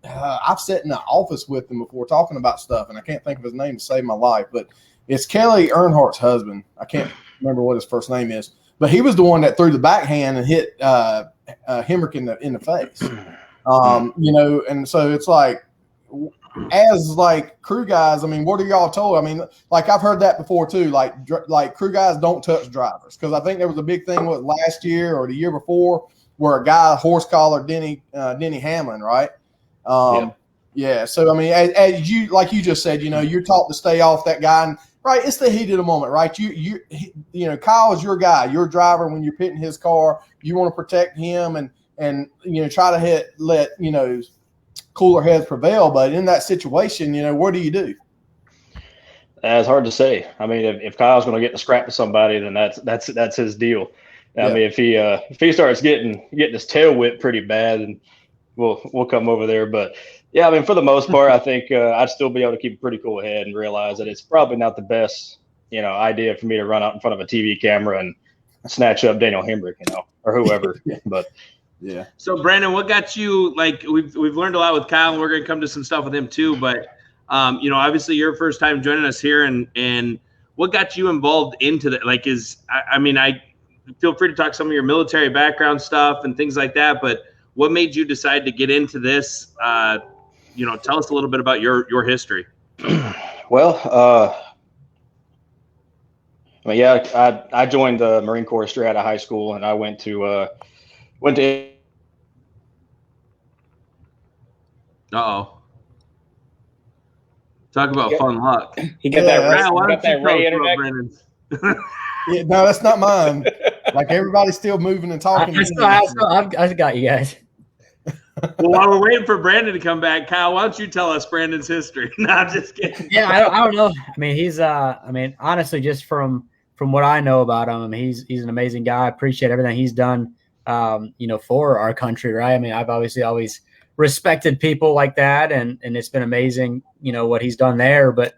I've sat in the office with him before talking about stuff, and I can't think of his name to save my life. But it's Kelly Earnhardt's husband. I can't remember what his first name is. But he was the one that threw the backhand and hit Hemric in the face. You know, and so it's like, as like crew guys, I mean, what are y'all told? I mean, like I've heard that before too. Like crew guys don't touch drivers, because I think there was a big thing last year or the year before where a guy horse collared Denny Hamlin, right? Yeah. So I mean, as you, like you just said, you know, you're taught to stay off that guy, right, it's the heat of the moment, right? You know, Kyle's your guy, your driver. When you're pitting his car, you want to protect him and you know, try to let you know, cooler heads prevail. But in that situation, you know, what do you do? It's hard to say. I mean, if Kyle's going to get in a scrap with somebody, then that's his deal. I mean, if he starts getting his tail whipped pretty bad, and we'll come over there. But yeah, I mean, for the most part, I think I'd still be able to keep a pretty cool head and realize that it's probably not the best, you know, idea for me to run out in front of a TV camera and snatch up Daniel Hemric, you know, or whoever. But yeah. So Brandon, what got you, like, we've learned a lot with Kyle, and we're going to come to some stuff with him too. But you know, obviously your first time joining us here, and what got you involved into that? Like, I feel free to talk some of your military background stuff and things like that, but what made you decide to get into this? You know, tell us a little bit about your history. Well, I mean, yeah, I joined the Marine Corps straight out of high school, and I went to Uh-oh. Talk about fun luck. He got that Ray internet. Yeah, no, that's not mine. Like, everybody's still moving and talking. I got you guys. Well, while we're waiting for Brandon to come back, Kyle, why don't you tell us Brandon's history? No, I'm just kidding. Yeah, I don't know. I mean, he's I mean, honestly, just from what I know about him, I mean, he's an amazing guy. I appreciate everything he's done, you know, for our country, right? I mean, I've obviously always respected people like that, and it's been amazing, you know, what he's done there. But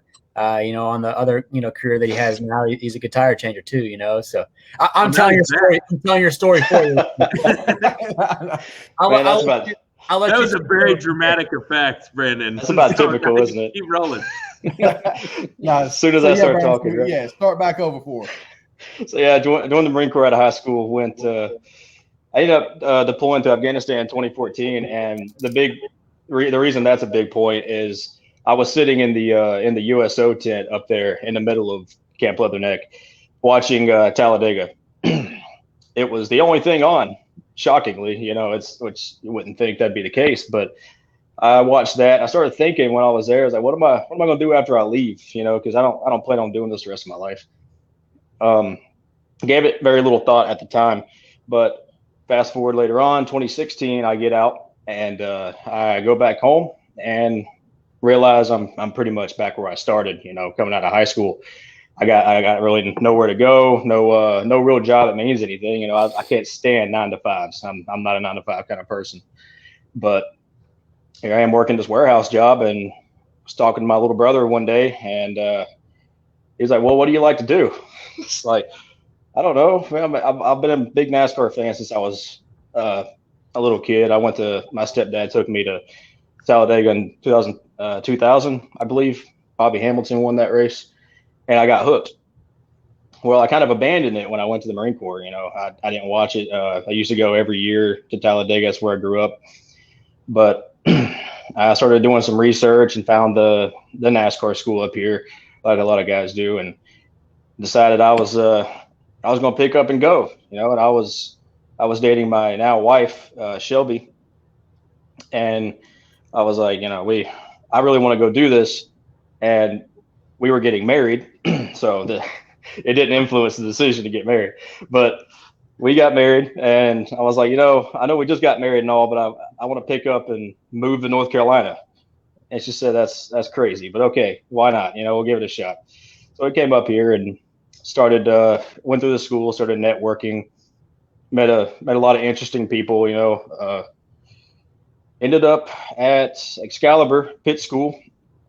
you know, on the other, you know, career that he has now, he's a good tire changer too, you know. So I'm telling your story. I'm telling your story for you. That was a very dramatic effect, Brandon. That's about typical, isn't it? Keep rolling. As soon as I start talking, right? Yeah, start back over for it. So yeah, joined the Marine Corps out of high school. I ended up deploying to Afghanistan in 2014, and the reason that's a big point is I was sitting in the USO tent up there in the middle of Camp Leatherneck, watching Talladega. It was the only thing on, shockingly, you know, which you wouldn't think that'd be the case, but I watched that. I started thinking when I was there, I was like, what am I going to do after I leave? You know, because I don't plan on doing this the rest of my life. Gave it very little thought at the time, but fast forward later on, 2016, I get out and I go back home and realize I'm pretty much back where I started. You know, coming out of high school, I got really nowhere to go, no real job that means anything. You know, I can't stand 9 to 5s. I'm not a 9 to 5 kind of person. But here I am working this warehouse job, and was talking to my little brother one day, and he's like, "Well, what do you like to do?" It's like, I don't know. I've been a big NASCAR fan since I was a little kid. My stepdad took me to Talladega in 2000, I believe. Bobby Hamilton won that race, and I got hooked. Well, I kind of abandoned it when I went to the Marine Corps. You know, I didn't watch it. I used to go every year to Talladega. That's where I grew up. But I started doing some research and found the NASCAR school up here, like a lot of guys do, and decided I was going to pick up and go. You know, and I was dating my now wife, Shelby, and I was like, you know, I really want to go do this, and we were getting married, so it didn't influence the decision to get married, but we got married, and I was like, you know, I know we just got married and all, but I want to pick up and move to North Carolina. And she said, that's crazy, but okay, why not? You know, we'll give it a shot. So I came up here and started, went through the school, started networking, met a lot of interesting people, you know, ended up at Excalibur Pit School.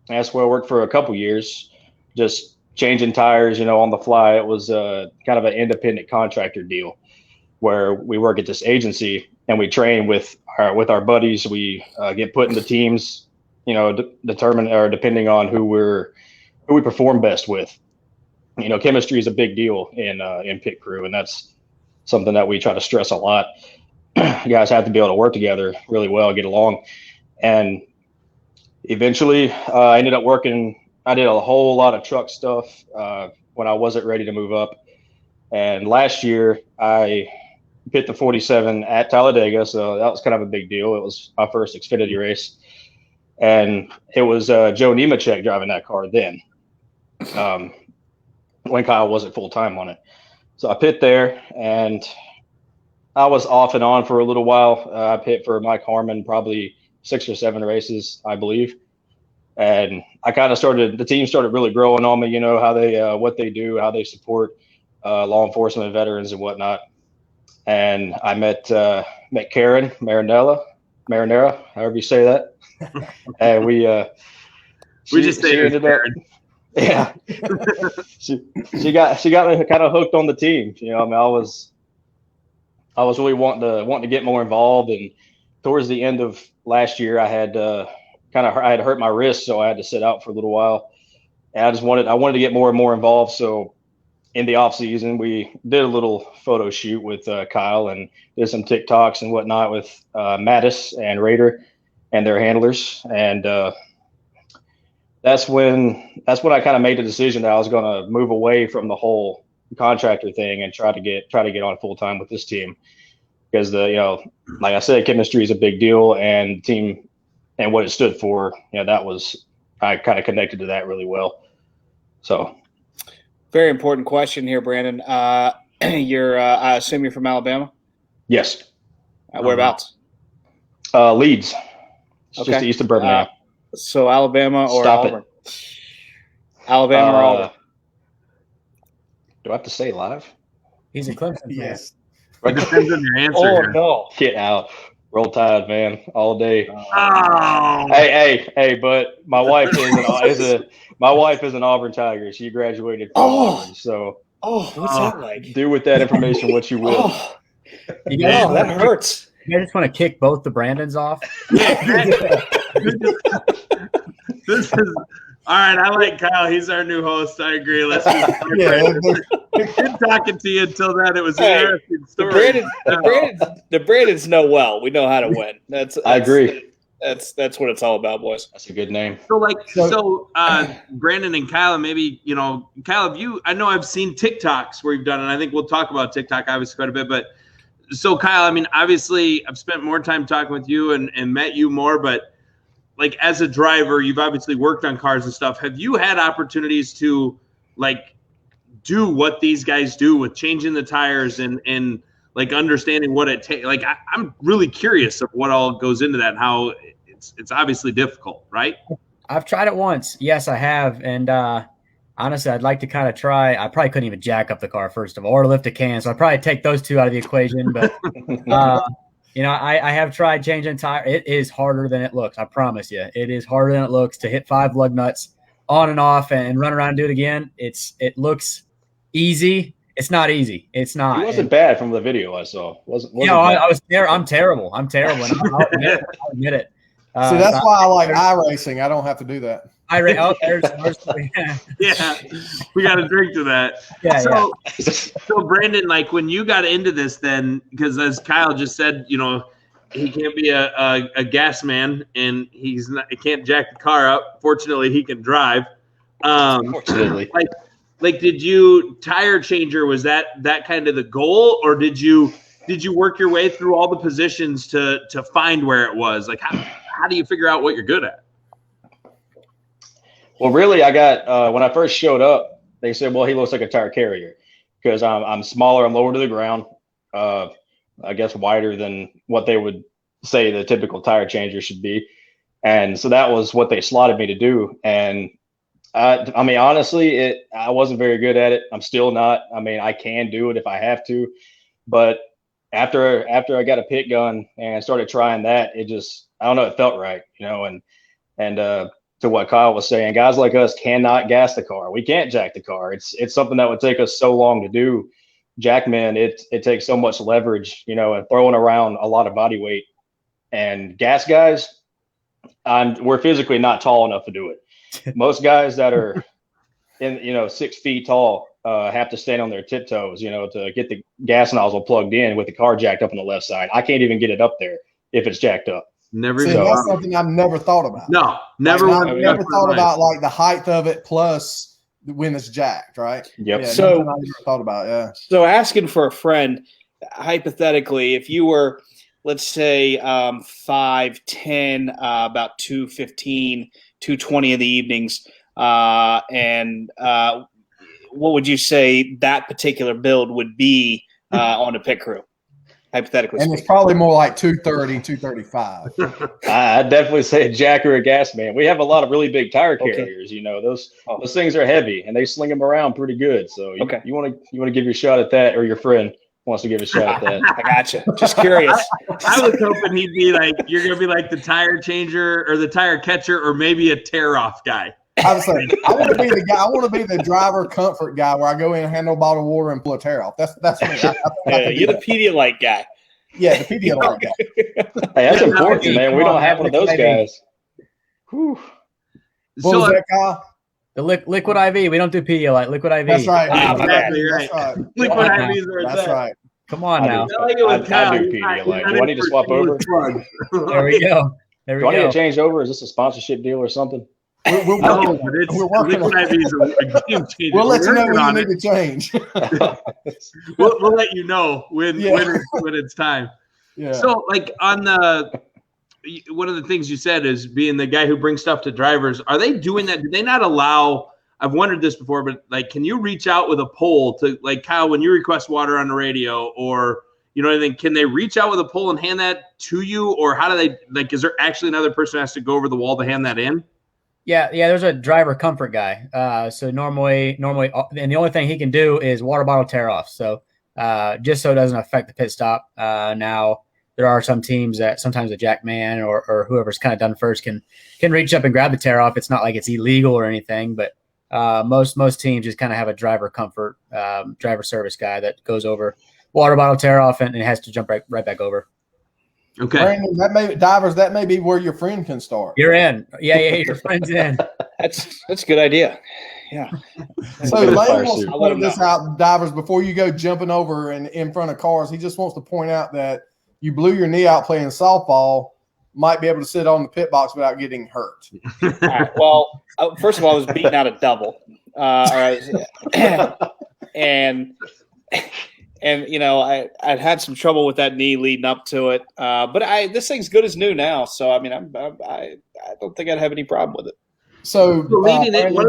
That's where I worked for a couple years, just changing tires, you know, on the fly. It was kind of an independent contractor deal where we work at this agency and we train with our buddies. We get put into teams, you know, depending on who we perform best with. You know, chemistry is a big deal in pit crew, and that's something that we try to stress a lot. You guys have to be able to work together really well, get along. And eventually I ended up working. I did a whole lot of truck stuff when I wasn't ready to move up. And last year I pit the 47 at Talladega, so that was kind of a big deal. It was my first Xfinity race, and it was Joe Nemechek driving that car then. when Kyle wasn't full time on it. So I pit there, and I was off and on for a little while. I pit for Mike Harmon probably 6 or 7 races, I believe. And I kind of the team started really growing on me, you know, how they, what they do, how they support law enforcement and veterans and whatnot. And I met Karen Marinera, however you say that. And we just say ended up, yeah. she got me kind of hooked on the team. You know, I mean, I was really wanting to get more involved. And towards the end of last year, I had hurt my wrist, so I had to sit out for a little while. And I wanted to get more and more involved. So in the off season, we did a little photo shoot with Kyle and did some TikToks and whatnot with Mattis and Raider and their handlers. And that's when I kind of made the decision that I was going to move away from the whole contractor thing and try to get on full time with this team, because like I said, chemistry is a big deal, and the team and what it stood for, I kind of connected to that really well. So. Very important question here, Brandon. You're, I assume you're from Alabama? Yes. Whereabouts? Leeds. It's okay. just east of Birmingham. So Alabama or Stop Auburn? It. Alabama or Auburn? Do I have to say live? He's a Clemson fan. Yes. It depends on your answer. Oh, here. no. Get out. Roll Tide, man, all day. Oh. Hey, but my wife is an Auburn Tiger. She graduated from Auburn, so what's that like? do with that information what you will. That hurts. You just want to kick both the Brandons off? This is all right. I like Kyle. He's our new host. I agree. Let's just good talking to you. Until then, it was an interesting story. The Brandons know well. We know how to win. I agree. That's what it's all about, boys. That's a good name. So Brandon and Kyle, maybe, Kyle, I know I've seen TikToks where you've done it. And I think we'll talk about TikTok obviously quite a bit. But so Kyle, I mean, obviously I've spent more time talking with you and met you more, but like as a driver, you've obviously worked on cars and stuff. Have you had opportunities to like do what these guys do with changing the tires and like understanding what it takes? Like I'm really curious of what all goes into that and how it's obviously difficult, right? I've tried it once. Yes, I have. And honestly, I'd like to kind of try. I probably couldn't even jack up the car, first of all, or lift a can. So I'd probably take those two out of the equation. But, I have tried changing tire. It is harder than it looks. I promise you. It is harder than it looks to hit 5 lug nuts on and off and run around and do it again. It looks easy. It's not easy. It's not. It wasn't bad from the video I saw. I was there. I'm terrible. I'll admit it. See, that's why I like iRacing. I don't have to do that. Yeah, we got to drink to that. Yeah, so Brandon, like when you got into this, then because as Kyle just said, he can't be a gas man, and he can't jack the car up. Fortunately, he can drive. Fortunately, like did you tire changer? Was that kind of the goal, or did you work your way through all the positions to find where it was? Like how do you figure out what you're good at? Well, really, I got when I first showed up, they said, well, he looks like a tire carrier because I'm smaller, I'm lower to the ground, I guess wider than what they would say the typical tire changer should be. And so that was what they slotted me to do. And I mean, honestly, I wasn't very good at it. I'm still not. I mean, I can do it if I have to. But after I got a pit gun and started trying that, it just, I don't know, it felt right, and to what Kyle was saying, guys like us cannot gas the car. We can't jack the car. It's something that would take us so long to do. Jackman, it takes so much leverage, and throwing around a lot of body weight. And gas guys, we're physically not tall enough to do it. Most guys that are 6 feet tall have to stand on their tiptoes, to get the gas nozzle plugged in with the car jacked up on the left side. I can't even get it up there if it's jacked up. That's something I've never thought about. No, never. I've never thought about like the height of it plus when it's jacked, right? Yep. Yeah, so I never thought about. Yeah. So asking for a friend, hypothetically, if you were, let's say, 5'10", about 215, 220 in the evenings, and what would you say that particular build would be on a pit crew, hypothetically? And it's probably more like 230, 235. I'd definitely say a jack or a gas man. We have a lot of really big tire carriers. You know, those things are heavy and they sling them around pretty good. So you want to give your shot at that, or your friend wants to give a shot at that. I gotcha. Just curious. I was hoping he'd be like, you're going to be like the tire changer or the tire catcher or maybe a tear off guy. I was saying, I want to be the guy. I want to be the driver comfort guy where I go in and handle a bottle of water and pull a tear off. That's me. You're the Pedialyte guy. Yeah, the Pedialyte guy. Hey, that's important, man. We don't have one of those guys. Whew. What was that, Kyle? The liquid IV. We don't do Pedialyte. Liquid IV. That's right. Exactly right. That's right. Liquid IVs are That's right. Come on now. I do Pedialyte. Do I need to swap over? There we go. Do I need to change over? Is this a sponsorship deal or something? We're working on it. We'll let you know when you need to change. we'll let you know when it's time. Yeah. So, like on one of the things you said is being the guy who brings stuff to drivers. Are they doing that? Do they not allow? I've wondered this before, but like, can you reach out with a pole to, like, Kyle, when you request water on the radio, or anything? Can they reach out with a pole and hand that to you, or how do they, like? Is there actually another person who has to go over the wall to hand that in? Yeah. There's a driver comfort guy. So normally, and the only thing he can do is water bottle tear off. So just so it doesn't affect the pit stop. Now there are some teams that sometimes a jack man or whoever's kind of done first can reach up and grab the tear off. It's not like it's illegal or anything, but most teams just kind of have a driver comfort, driver service guy that goes over, water bottle tear off, and has to jump right back over. Okay. Brandon, that may be where your friend can start. You're in. Yeah, your friend's in. That's a good idea. Yeah. So Lane wants to point this out, divers, before you go jumping over and in front of cars. He just wants to point out that you blew your knee out playing softball. Might be able to sit on the pit box without getting hurt. All right, well, first of all, I was beating out a double. And I'd had some trouble with that knee leading up to it. But this thing's good as new now. So, I mean, I don't think I'd have any problem with it. So leading it, one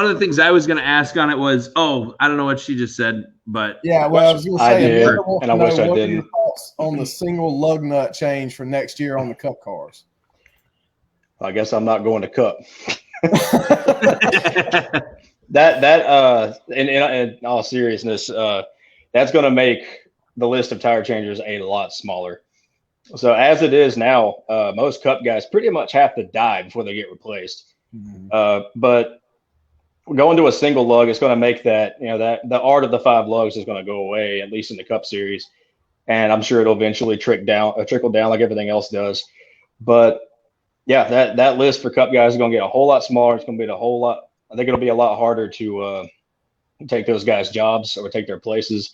of the things I was going to ask on it was, I don't know what she just said, but yeah, well, I was going to say, I did, and I wish I didn't. Your thoughts on the single lug nut change for next year on the Cup cars? I guess I'm not going to Cup. In all seriousness, that's going to make the list of tire changers a lot smaller. So as it is now, most Cup guys pretty much have to die before they get replaced. Mm-hmm. But going to a single lug is going to make that, that the art of the 5 lugs is going to go away, at least in the Cup series. And I'm sure it'll eventually trickle down like everything else does. But yeah, that list for Cup guys is going to get a whole lot smaller. It's going to be I think it'll be a lot harder to take those guys' jobs or take their places.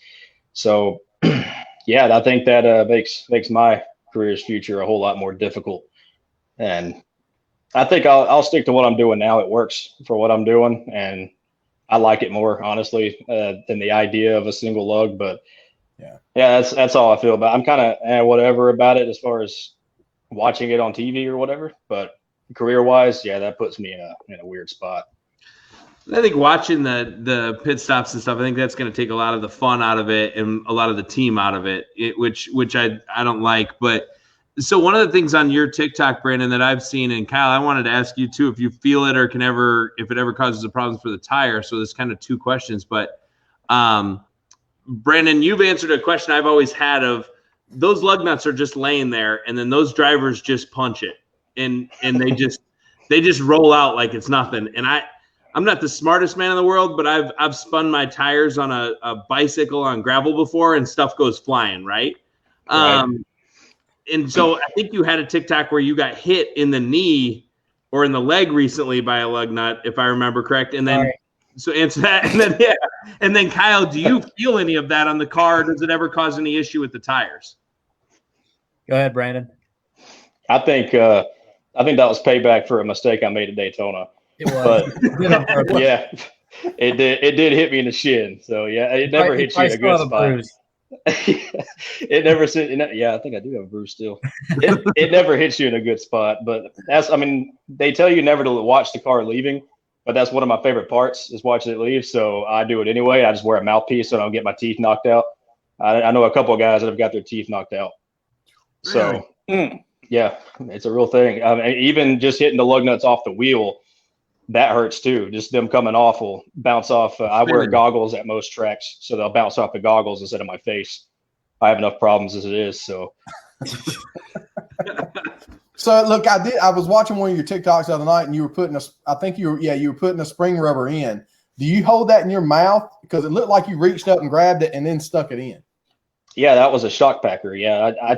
So yeah, I think that makes my career's future a whole lot more difficult. And I think I'll stick to what I'm doing now. It works for what I'm doing, and I like it more, honestly, than the idea of a single lug. But yeah, that's all I feel about. I'm kind of whatever about it as far as watching it on TV or whatever. But career-wise, yeah, that puts me in a weird spot. I think watching the pit stops and stuff, I think that's going to take a lot of the fun out of it and a lot of the team out of it, which I don't like. But so one of the things on your TikTok, Brandon, that I've seen, and Kyle, I wanted to ask you too, if you feel it or if it ever causes a problem for the tire. So there's kind of 2 questions, but Brandon, you've answered a question I've always had of those lug nuts are just laying there, and then those drivers just punch it, and they just roll out like it's nothing. And I'm not the smartest man in the world, but I've spun my tires on a bicycle on gravel before, and stuff goes flying, right? And so I think you had a TikTok where you got hit in the knee or in the leg recently by a lug nut, if I remember correct. And then, So answer that. And then, And then Kyle, do you feel any of that on the car? Does it ever cause any issue with the tires? Go ahead, Brandon. I think that was payback for a mistake I made at Daytona. It was. But yeah, it did hit me in the shin. So yeah, it never hits you in a good spot. It never I think I do have a bruise still. It never hits you in a good spot, but they tell you never to watch the car leaving, but that's one of my favorite parts is watching it leave. So I do it anyway. I just wear a mouthpiece so I don't get my teeth knocked out. I know a couple of guys that have got their teeth knocked out. So yeah, it's a real thing. Even just hitting the lug nuts off the wheel, that hurts too. Just them coming off will bounce off. I wear goggles at most tracks, so they'll bounce off the goggles instead of my face. I have enough problems as it is. So, so look, I was watching one of your TikToks the other night, and you were putting you were putting a spring rubber in. Do you hold that in your mouth? Because it looked like you reached up and grabbed it and then stuck it in. Yeah, that was a shock packer. Yeah, I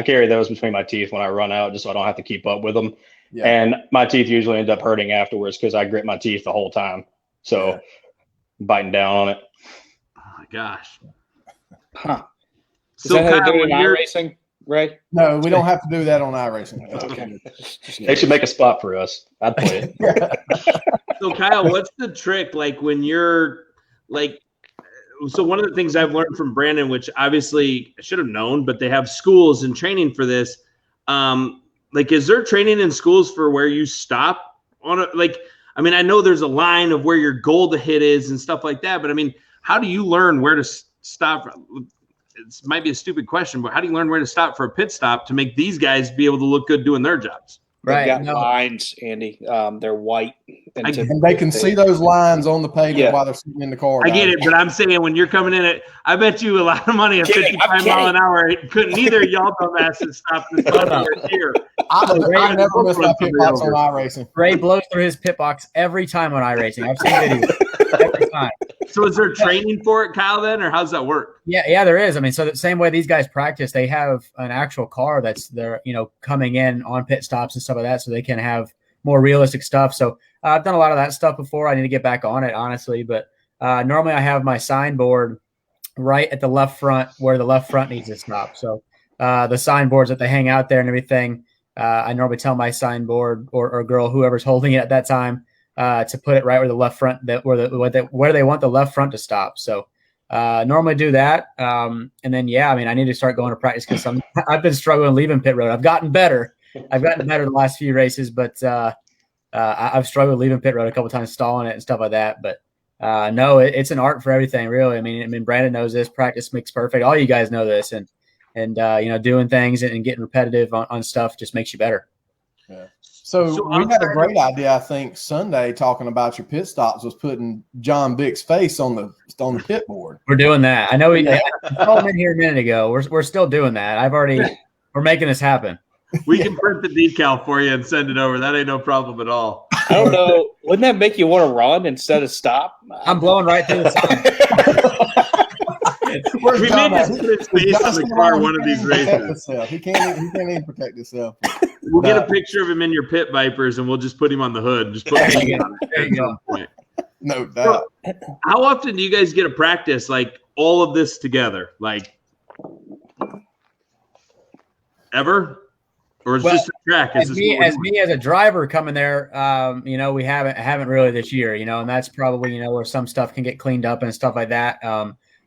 carry those between my teeth when I run out, just so I don't have to keep up with them. Yeah. And my teeth usually end up hurting afterwards because I grit my teeth the whole time. So biting down on it. Oh my gosh. Huh. So Is that how they do it in iRacing, Ray? No, we don't have to do that on iRacing. Okay. They should make a spot for us. I'd play it. So Kyle, what's the trick? Like when you're like, so one of the things I've learned from Brandon, which obviously I should have known, but they have schools and training for this. Like, is there training in schools for where you stop on it? Like, I mean, I know there's a line of where your goal to hit is and stuff like that, but I mean, how do you learn where to stop? It might be a stupid question, but how do you learn where to stop for a pit stop to make these guys be able to look good doing their jobs? Right. They've got lines, Andy. They're white. And they can see those lines on the pavement while they're sitting in the car. I get it, but I'm saying when you're coming in at, I bet you a lot of money at 55 mile an hour. Couldn't either of y'all dumbasses stop this here. I never miss my pit box on iRacing. Ray blows through his pit box every time on iRacing. I've seen videos every time. So is there training for it, Kyle, then, or how's that work? Yeah, there is. I mean, so the same way these guys practice, they have an actual car that's they're coming in on pit stops and stuff like that, so they can have more realistic stuff. So I've done a lot of that stuff before. I need to get back on it, honestly. But normally I have my signboard right at the left front where the left front needs to stop. So the signboards that they hang out there and everything, I normally tell my signboard or girl, whoever's holding it at that time, to put it right where the left front where they want the left front to stop. So normally do that. And then, I mean, I need to start going to practice because I've been struggling leaving pit road. I've gotten better the last few races, but I've struggled leaving pit road a couple times, stalling it and stuff like that. But no, it's an art for everything, really. I mean, Brandon knows this. Practice makes perfect. All you guys know this, and doing things and getting repetitive on stuff just makes you better. Yeah. So we had a great idea, I think, Sunday talking about your pit stops was putting John Bick's face on the pit board. We're doing that. I know I called him in here a minute ago. We're still doing that. We're making this happen. We can print the decal for you and send it over. That ain't no problem at all. I don't know. Wouldn't that make you want to run instead of stop? I'm blowing right through the sign. We may just put his face on the car one of these races. He can't even protect himself. We'll get a picture of him in your pit vipers, and we'll just put him on the hood. Just put him on it. There you go. No doubt. So, how often do you guys get to practice like all of this together? Like ever? Or is just a track? As me as a driver coming there, we haven't really this year, and that's probably where some stuff can get cleaned up and stuff like that.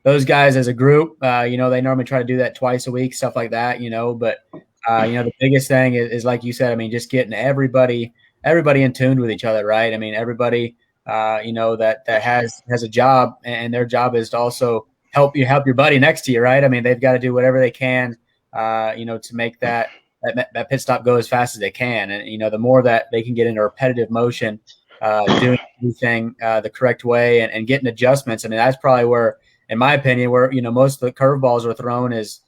Those guys as a group, they normally try to do that twice a week, stuff like that, but the biggest thing is like you said, I mean, just getting everybody in tune with each other, right? I mean, everybody, that has a job, and their job is to also help your buddy next to you, right? I mean, they've got to do whatever they can, to make that pit stop go as fast as they can. And, the more that they can get into repetitive motion, doing everything the correct way and getting adjustments. I mean, that's probably where, in my opinion, where, most of the curveballs are thrown is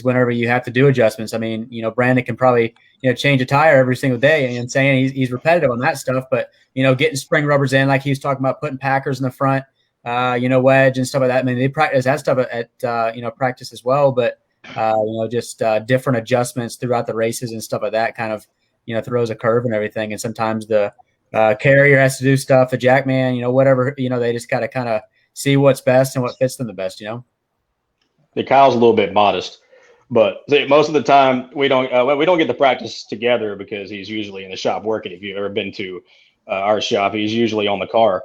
whenever you have to do adjustments. I mean, Brandon can probably, change a tire every single day and saying he's repetitive on that stuff, but, getting spring rubbers in, like he was talking about, putting packers in the front, wedge and stuff like that. I mean, they practice that stuff at practice as well, but, just different adjustments throughout the races and stuff like that kind of, throws a curve and everything. And sometimes the carrier has to do stuff, the jackman, whatever, they just got to kind of see what's best and what fits them the best, The Kyle's a little bit modest, but most of the time we don't get to practice together because he's usually in the shop working. If you've ever been to our shop, he's usually on the car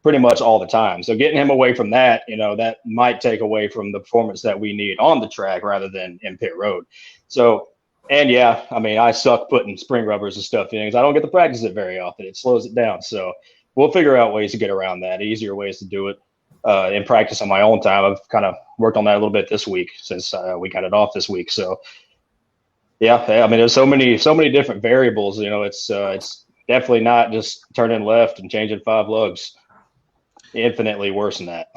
pretty much all the time. So getting him away from that, that might take away from the performance that we need on the track rather than in pit road. So, and I mean, I suck putting spring rubbers and stuff in because I don't get to practice it very often. It slows it down. So we'll figure out ways to get around that, easier ways to do it in practice on my own time. I've kind of worked on that a little bit this week since we got it off this week. So yeah, I mean, there's so many different variables. You know, it's definitely not just turning left and changing 5 lugs. Infinitely worse than that.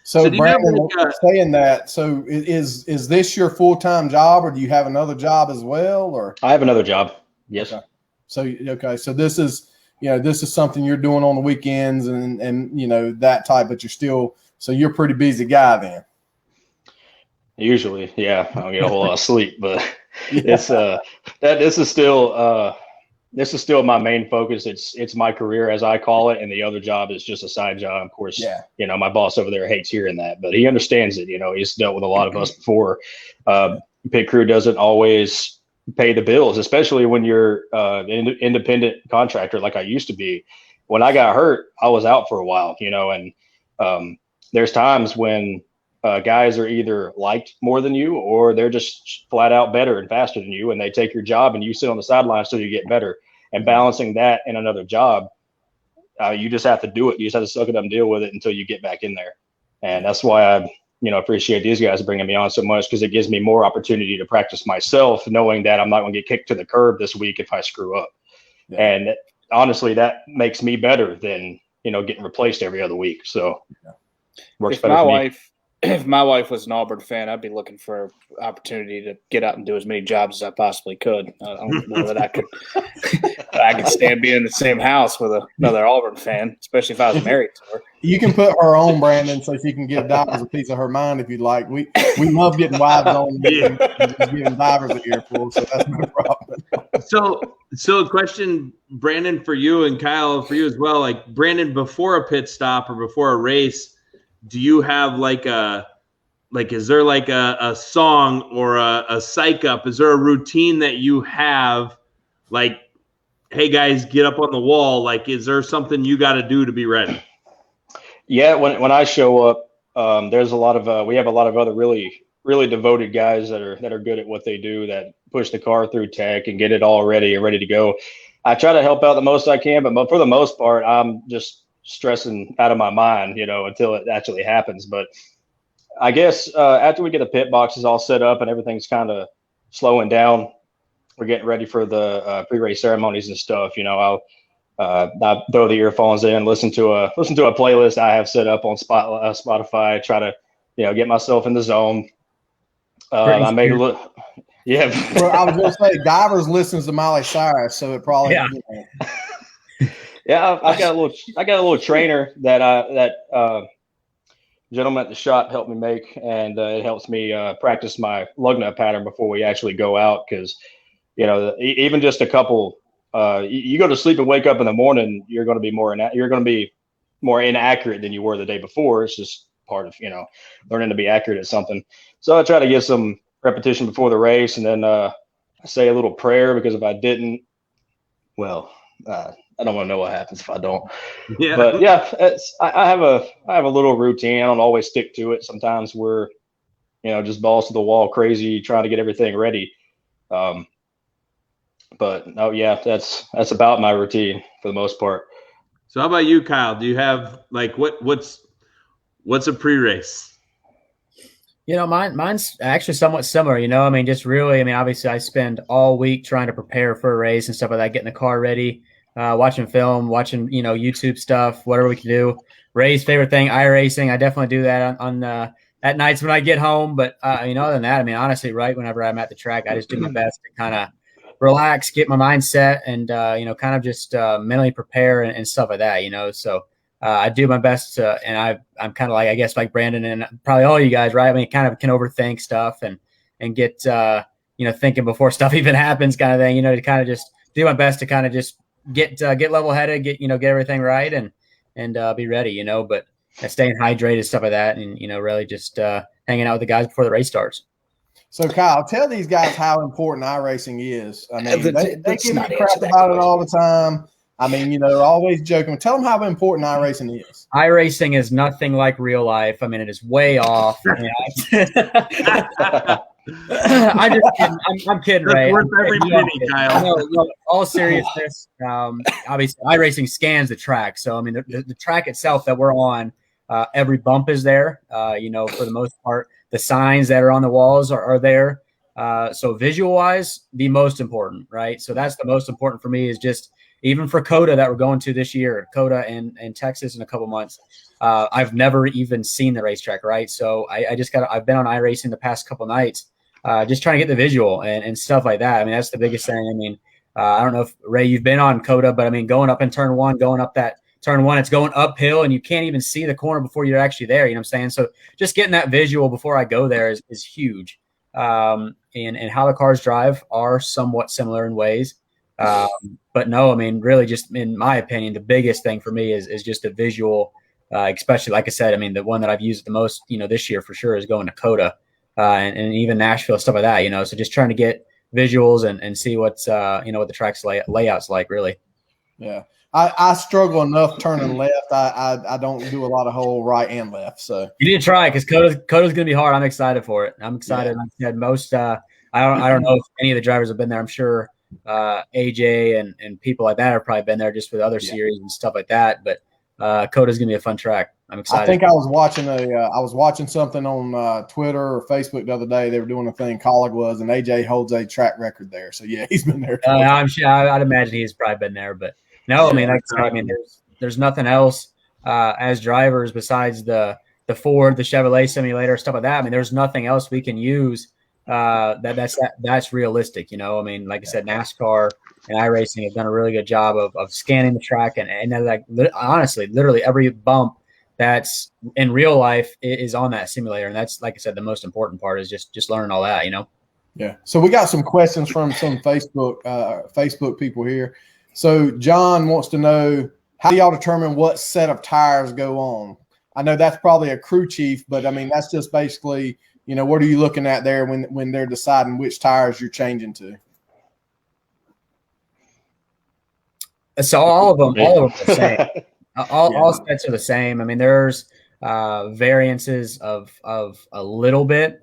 So Brandon, saying that, so is this your full-time job, or do you have another job as well? Or I have another job. Yes. Okay. So this is, this is something you're doing on the weekends and that type, but you're a pretty busy guy then. Usually, yeah. I don't get a whole lot of sleep, but it's this is still my main focus. It's my career, as I call it, and the other job is just a side job. Of course, my boss over there hates hearing that, but he understands it. He's dealt with a lot of us before. Pit crew doesn't always pay the bills, especially when you're an independent contractor like I used to be. When I got hurt, I was out for a while, and there's times when guys are either liked more than you, or they're just flat out better and faster than you, and they take your job and you sit on the sidelines till you get better. And balancing that in another job, you just have to do it. You just have to suck it up and deal with it until you get back in there. And that's why I appreciate these guys bringing me on so much, because it gives me more opportunity to practice myself, knowing that I'm not going to get kicked to the curb this week if I screw up. Yeah. And honestly, that makes me better than getting replaced every other week. So works better for me. If my wife was an Auburn fan, I'd be looking for an opportunity to get out and do as many jobs as I possibly could. I don't know that I could stand being in the same house with another Auburn fan, especially if I was married to her. You can put her on, Brandon, so she can give divers a piece of her mind if you'd like. We love getting wives on and giving divers an earful, so that's no problem. So a question, Brandon, for you, and Kyle, for you as well. Like, Brandon, before a pit stop or before a race, do you have is there like a song or a psych up? Is there a routine that you have, like, hey guys, get up on the wall? Like, is there something you got to do to be ready? Yeah, when I show up, there's a lot of we have a lot of other really, really devoted guys that are good at what they do, that push the car through tech and get it all ready and ready to go. I try to help out the most I can, but for the most part, I'm just stressing out of my mind, until it actually happens. But I guess after we get the pit boxes all set up and everything's kind of slowing down, we're getting ready for the pre-race ceremonies and stuff. I'll throw the earphones in, listen to a playlist I have set up on Spotify, try to get myself in the zone. I made a little. Yeah. Well, I was going to say, divers listens to Miley Cyrus, so it probably. Yeah. Yeah, I got a little trainer that gentleman at the shop helped me make, and it helps me practice my lug nut pattern before we actually go out. Because even just a couple, you go to sleep and wake up in the morning, you're going to be more inaccurate than you were the day before. It's just part of learning to be accurate at something. So I try to get some repetition before the race, and then I say a little prayer, because if I didn't, well. I don't want to know what happens if I don't. Yeah. But yeah, I have a little routine. I don't always stick to it. Sometimes we're, just balls to the wall, crazy, trying to get everything ready. But no, yeah, that's about my routine for the most part. So how about you, Kyle? Do you have what's a pre-race? Mine's actually somewhat similar. Just really, obviously I spend all week trying to prepare for a race and stuff like that, getting the car ready. Watching film, watching, YouTube stuff, whatever we can do. Ray's favorite thing, iRacing. I definitely do that on at nights when I get home. But, other than that, honestly, right whenever I'm at the track, I just do my best to kind of relax, get my mind set, and, kind of just mentally prepare and stuff like that, So I do my best to, and I'm kind of like, I guess, like Brandon and probably all you guys, right? Kind of can overthink stuff and get, thinking before stuff even happens kind of thing, to kind of just do my best to kind of just get level headed, get everything right and be ready, but staying hydrated, stuff like that. And, really just hanging out with the guys before the race starts. So Kyle, tell these guys how important iRacing is. They give me crap about it all the time. Always joking. Tell them how important iRacing is. iRacing is nothing like real life. It is way off. I'm kidding, Ray. Worth every penny, Kyle. No, all seriousness, obviously, iRacing scans the track. So, I mean, the track itself that we're on, every bump is there. For the most part, the signs that are on the walls are there. So, visual-wise, the most important, right? So, that's the most important for me is just even for COTA that we're going to this year, COTA and Texas in a couple months. I've never even seen the racetrack, right? So, I've been on iRacing the past couple nights. Just trying to get the visual and stuff like that. I mean, that's the biggest thing. I mean, I don't know if, Ray, you've been on COTA, but I mean, going up in turn one, going up that turn one, it's going uphill and you can't even see the corner before you're actually there. You know what I'm saying? So just getting that visual before I go there is huge. And how the cars drive are somewhat similar in ways. But no, I mean, really just in my opinion, the biggest thing for me is just the visual, especially, like I said, I mean, the one that I've used the most, this year for sure is going to COTA. And even Nashville, stuff like that, so just trying to get visuals and see what's, what the track's layout's like, really. Yeah. I struggle enough turning left. I don't do a lot of whole right and left. So you need to try because COTA's going to be hard. I'm excited for it. I'm excited. Yeah. Like I said, most, I don't know if any of the drivers have been there. I'm sure AJ and people like that have probably been there just with other series and stuff like that. But COTA's going to be a fun track. I'm excited. I think I was watching something on Twitter or Facebook the other day. They were doing a thing, Colleague was, and AJ holds a track record there. So yeah, he's been there. I'm sure. I'd imagine he's probably been there, but no, I mean, like I said, I mean, there's nothing else as drivers besides the Ford, the Chevrolet simulator, stuff like that. I mean, there's nothing else we can use that's realistic. I mean, like I said, NASCAR and iRacing have done a really good job of scanning the track and like honestly, literally every bump that's in real life is on that simulator. And that's, like I said, the most important part is just learning all that, Yeah. So we got some questions from some Facebook people here. So John wants to know, how do y'all determine what set of tires go on? I know that's probably a crew chief, but I mean, that's just basically, what are you looking at there when they're deciding which tires you're changing to? So all of them are the same. All sets are the same. I mean, there's variances of a little bit,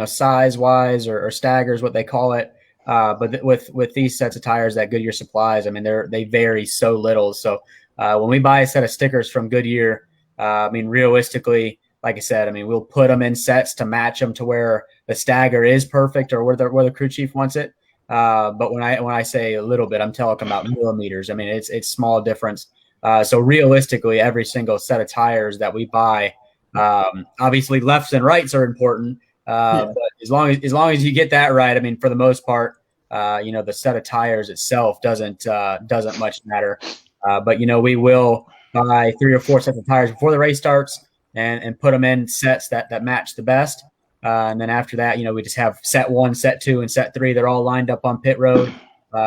size wise or staggers, what they call it. But with these sets of tires that Goodyear supplies, I mean, they vary so little. So when we buy a set of stickers from Goodyear, I mean, realistically, like I said, I mean, we'll put them in sets to match them to where the stagger is perfect or where the crew chief wants it. But when I say a little bit, I'm talking about millimeters. I mean, it's small difference. So realistically, every single set of tires that we buy, obviously lefts and rights are important. But as long as you get that right, I mean, for the most part, the set of tires itself doesn't much matter. But we will buy 3 or 4 sets of tires before the race starts and put them in sets that match the best. And then after that, we just have set 1, set 2, and set 3. They're all lined up on pit road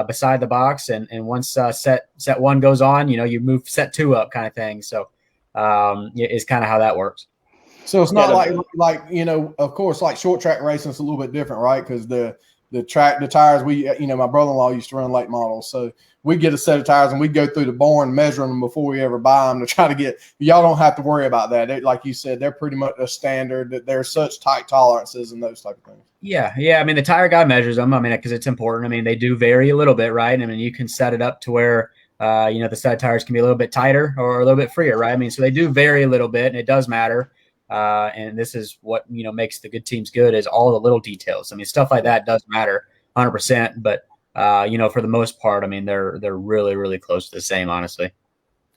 beside the box. And once set 1 goes on, you move set 2 up, kind of thing. So is kind of how that works. So it's not like of course, like short track racing is a little bit different, right? Because the tires my brother-in-law used to run late models, so we get a set of tires and we go through the barn measuring them before we ever buy them to try to get. Y'all don't have to worry about that. Like you said, they're pretty much a standard. That there's such tight tolerances and those type of things. Yeah. I mean, the tire guy measures them. I mean, because it's important. I mean, they do vary a little bit, right? I mean, you can set it up to where the set of tires can be a little bit tighter or a little bit freer, right? I mean, so they do vary a little bit, and it does matter. And this is what makes the good teams good, is all the little details. I mean, stuff like that does matter 100%, but for the most part, I mean, they're really, really close to the same, honestly.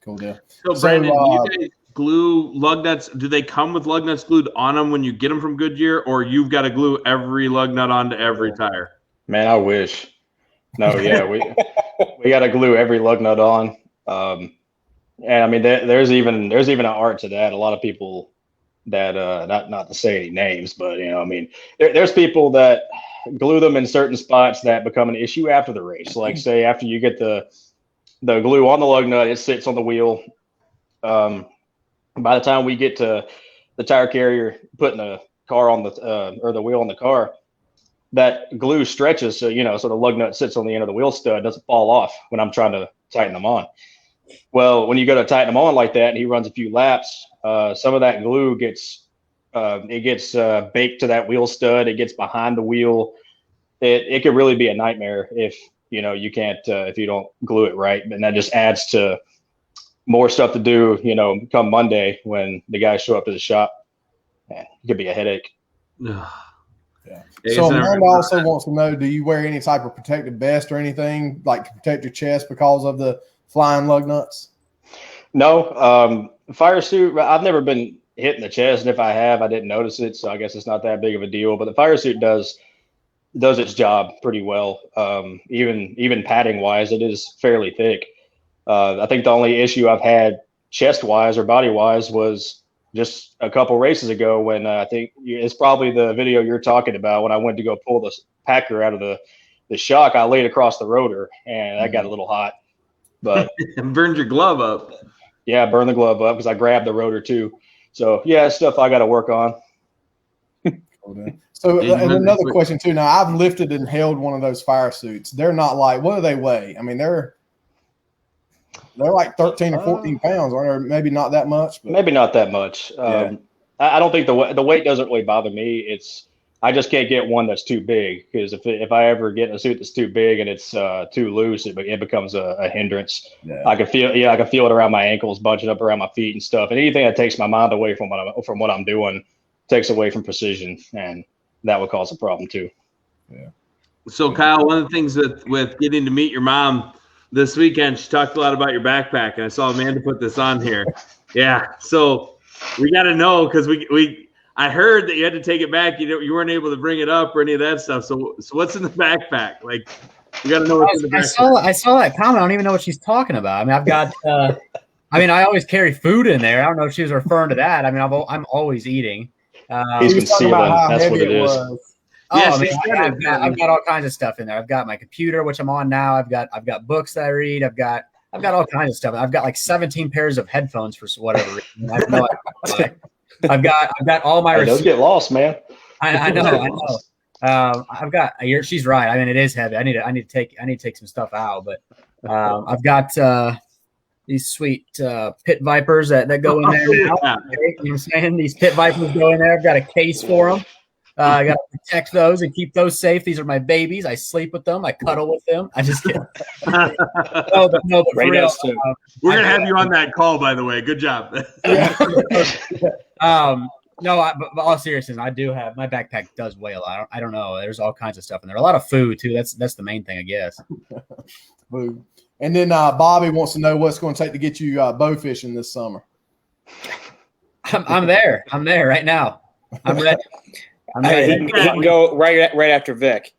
Cool deal. So Brandon, do you guys glue lug nuts? Do they come with lug nuts glued on them when you get them from Goodyear, or you've got to glue every lug nut onto every tire? Man, I wish. No, yeah, we got to glue every lug nut on. And I mean, there's even an art to that. A lot of people that not to say any names, but I mean, there's people that glue them in certain spots that become an issue after the race. Like, say after you get the glue on the lug nut, it sits on the wheel. By the time we get to the tire carrier putting the car on or the wheel on the car, that glue stretches, so so the lug nut sits on the end of the wheel stud, doesn't fall off when I'm trying to tighten them on. Well, when you go to tighten them on like that and he runs a few laps, some of that glue gets it gets baked to that wheel stud. It gets behind the wheel. It could really be a nightmare if you can't if you don't glue it right, and that just adds to more stuff to do. Come Monday when the guys show up to the shop, it could be a headache. Yeah. So Amanda also wants to know: do you wear any type of protective vest or anything like to protect your chest because of the flying lug nuts? No, fire suit. I've never been hit in the chest, and if I have, I didn't notice it, so I guess it's not that big of a deal. But the fire suit does its job pretty well. Even padding wise, it is fairly thick. I think the only issue I've had chest wise or body wise was just a couple races ago when I think it's probably the video you're talking about when I went to go pull the packer out of the shock. I laid across the rotor and that got a little hot, but burned your glove up. Yeah, I burned the glove up because I grabbed the rotor too. So yeah, it's stuff I got to work on. So and another question too. Now I've lifted and held one of those fire suits. They're not like, what do they weigh? I mean, they're like 13 or 14 pounds, or maybe not that much. But. Maybe not that much. I don't think the weight doesn't really bother me. I just can't get one that's too big, because if I ever get a suit that's too big and it's too loose, it becomes a hindrance. Yeah. I can feel it around my ankles, bunching up around my feet and stuff. And anything that takes my mind away from what I'm doing takes away from precision, and that would cause a problem too. Yeah. So Kyle, one of the things with getting to meet your mom this weekend, she talked a lot about your backpack, and I saw Amanda put this on here. Yeah. So we got to know, because I heard that you had to take it back. You weren't able to bring it up or any of that stuff. So what's in the backpack? Like, you got to know what's in the backpack. I saw that comment. I don't even know what she's talking about. I mean, I've got. I always carry food in there. I don't know if she was referring to that. I mean, I'm always eating. He's concealing. That's what it is. I've got all kinds of stuff in there. I've got my computer, which I'm on now. I've got books that I read. I've got all kinds of stuff. I've got like 17 pairs of headphones for whatever reason. I have no idea. I've got all my. Those get lost, man. I know. I've got. She's right. I mean, it is heavy. I need to take some stuff out, but I've got these sweet pit vipers that go in there now. Yeah. You know what I'm saying? These pit vipers go in there. I've got a case for them. I got to protect those and keep those safe. These are my babies. I sleep with them. I cuddle with them. I just get. no, but for real, we're gonna have you on that call, by the way. Good job. No, but all seriousness, I do have my backpack does weigh a lot. I don't know. There's all kinds of stuff in there. A lot of food too. That's the main thing, I guess. Food. And then Bobby wants to know what's going to take to get you bow fishing this summer. I'm there. I'm there right now. I'm ready. He can go right after Vic.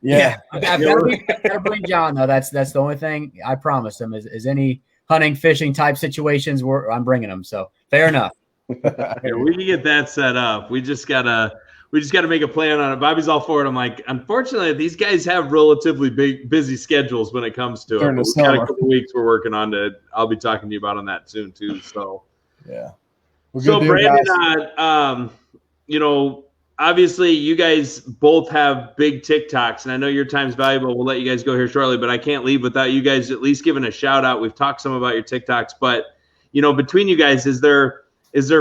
Yeah. I've got to bring John though. That's the only thing I promised him is any hunting, fishing type situations where I'm bringing them. So fair enough. Yeah, we can get that set up. We just gotta make a plan on it. Bobby's all for it. I'm like, unfortunately, these guys have relatively busy schedules when it comes to it. We've got a couple weeks we're working on to. I'll be talking to you about on that soon too. So yeah. So Brandon, obviously you guys both have big TikToks, and I know your time's valuable. We'll let you guys go here shortly, but I can't leave without you guys at least giving a shout out. We've talked some about your TikToks, but between you guys, is there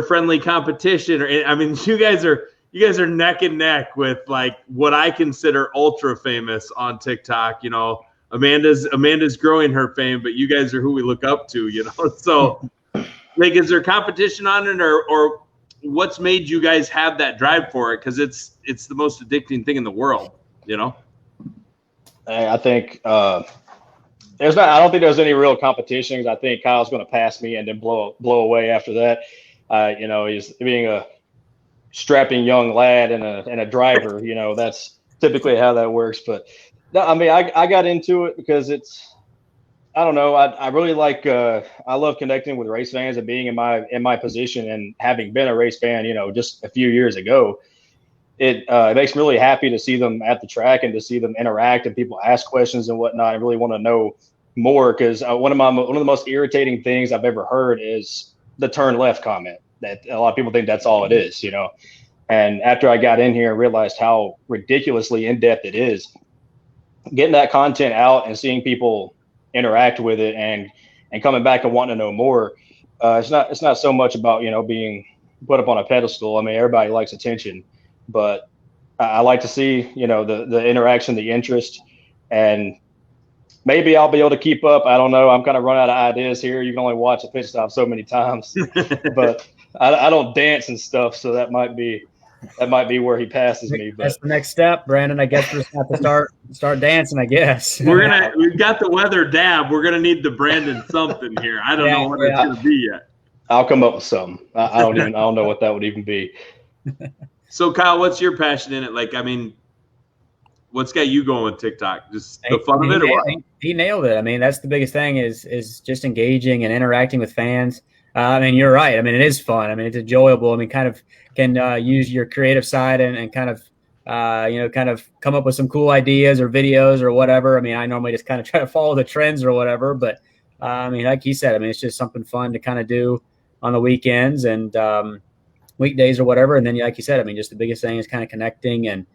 friendly competition? Or I mean, you guys are neck and neck with like what I consider ultra famous on TikTok. Amanda's growing her fame, but you guys are who we look up to. So like, is there competition on it, or what's made you guys have that drive for it? Because it's the most addicting thing in the world. I think there's not. I don't think there's any real competition. I think Kyle's going to pass me and then blow away after that. He's being a strapping young lad and a driver. That's typically how that works. But no, I mean, I got into it because I don't know. I really like. I love connecting with race fans and being in my position, and having been a race fan, just a few years ago. It makes me really happy to see them at the track and to see them interact and people ask questions and whatnot. I really want to know more, because one of the most irritating things I've ever heard is the turn left comment. That a lot of people think that's all it is, And after I got in here and realized how ridiculously in depth it is, getting that content out and seeing people interact with it and coming back and wanting to know more, it's not so much about being put up on a pedestal. I mean, everybody likes attention, but I like to see, the interaction, the interest, and maybe I'll be able to keep up. I don't know. I'm kind of running out of ideas here. You can only watch a pit stop so many times, but I don't dance and stuff, so that might be where he passes me. But that's the next step, Brandon. I guess we're just going to have to start dancing, I guess. We've got the weather dab. We're gonna need the Brandon something here. I don't know what it's gonna be yet. I'll come up with something. I don't know what that would even be. So Kyle, what's your passion in it? Like, I mean, what's got you going with TikTok? Just the fun of it, or what? He nailed it. I mean, that's the biggest thing is just engaging and interacting with fans. I mean, you're right. I mean, it is fun. I mean, it's enjoyable. I mean, kind of can use your creative side and kind of, kind of come up with some cool ideas or videos or whatever. I mean, I normally just kind of try to follow the trends or whatever. But, I mean, like he said, I mean, it's just something fun to kind of do on the weekends and weekdays or whatever. And then, like you said, I mean, just the biggest thing is kind of connecting and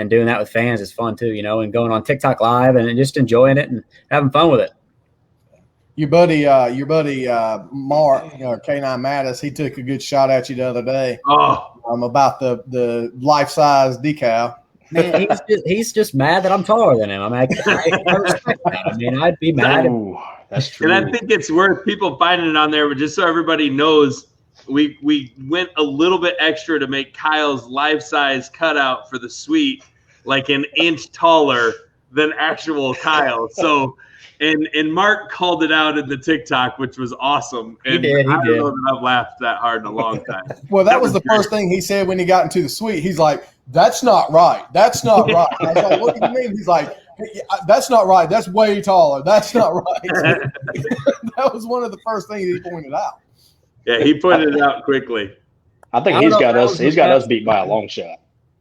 doing that with fans is fun too, and going on TikTok live and just enjoying it and having fun with it. Your buddy Mark, K9 Mattis, he took a good shot at you the other day. About the life-size decal. Man, he's just mad that I'm taller than him. I mean, I respect that. I mean, I'd be mad. That's true. And I think it's worth people finding it on there, but just so everybody knows, we went a little bit extra to make Kyle's life-size cutout for the suite like an inch taller than actual Kyle. So, and Mark called it out in the TikTok, which was awesome. And He did. I don't know that I've laughed that hard in a long time. Well, that was the first thing he said when he got into the suite. He's like, "That's not right. That's not right." I was like, "What do you mean?" He's like, "That's not right. That's way taller. That's not right." That was one of the first things he pointed out. Yeah, he pointed it out quickly. I think he's got us beat by a long shot.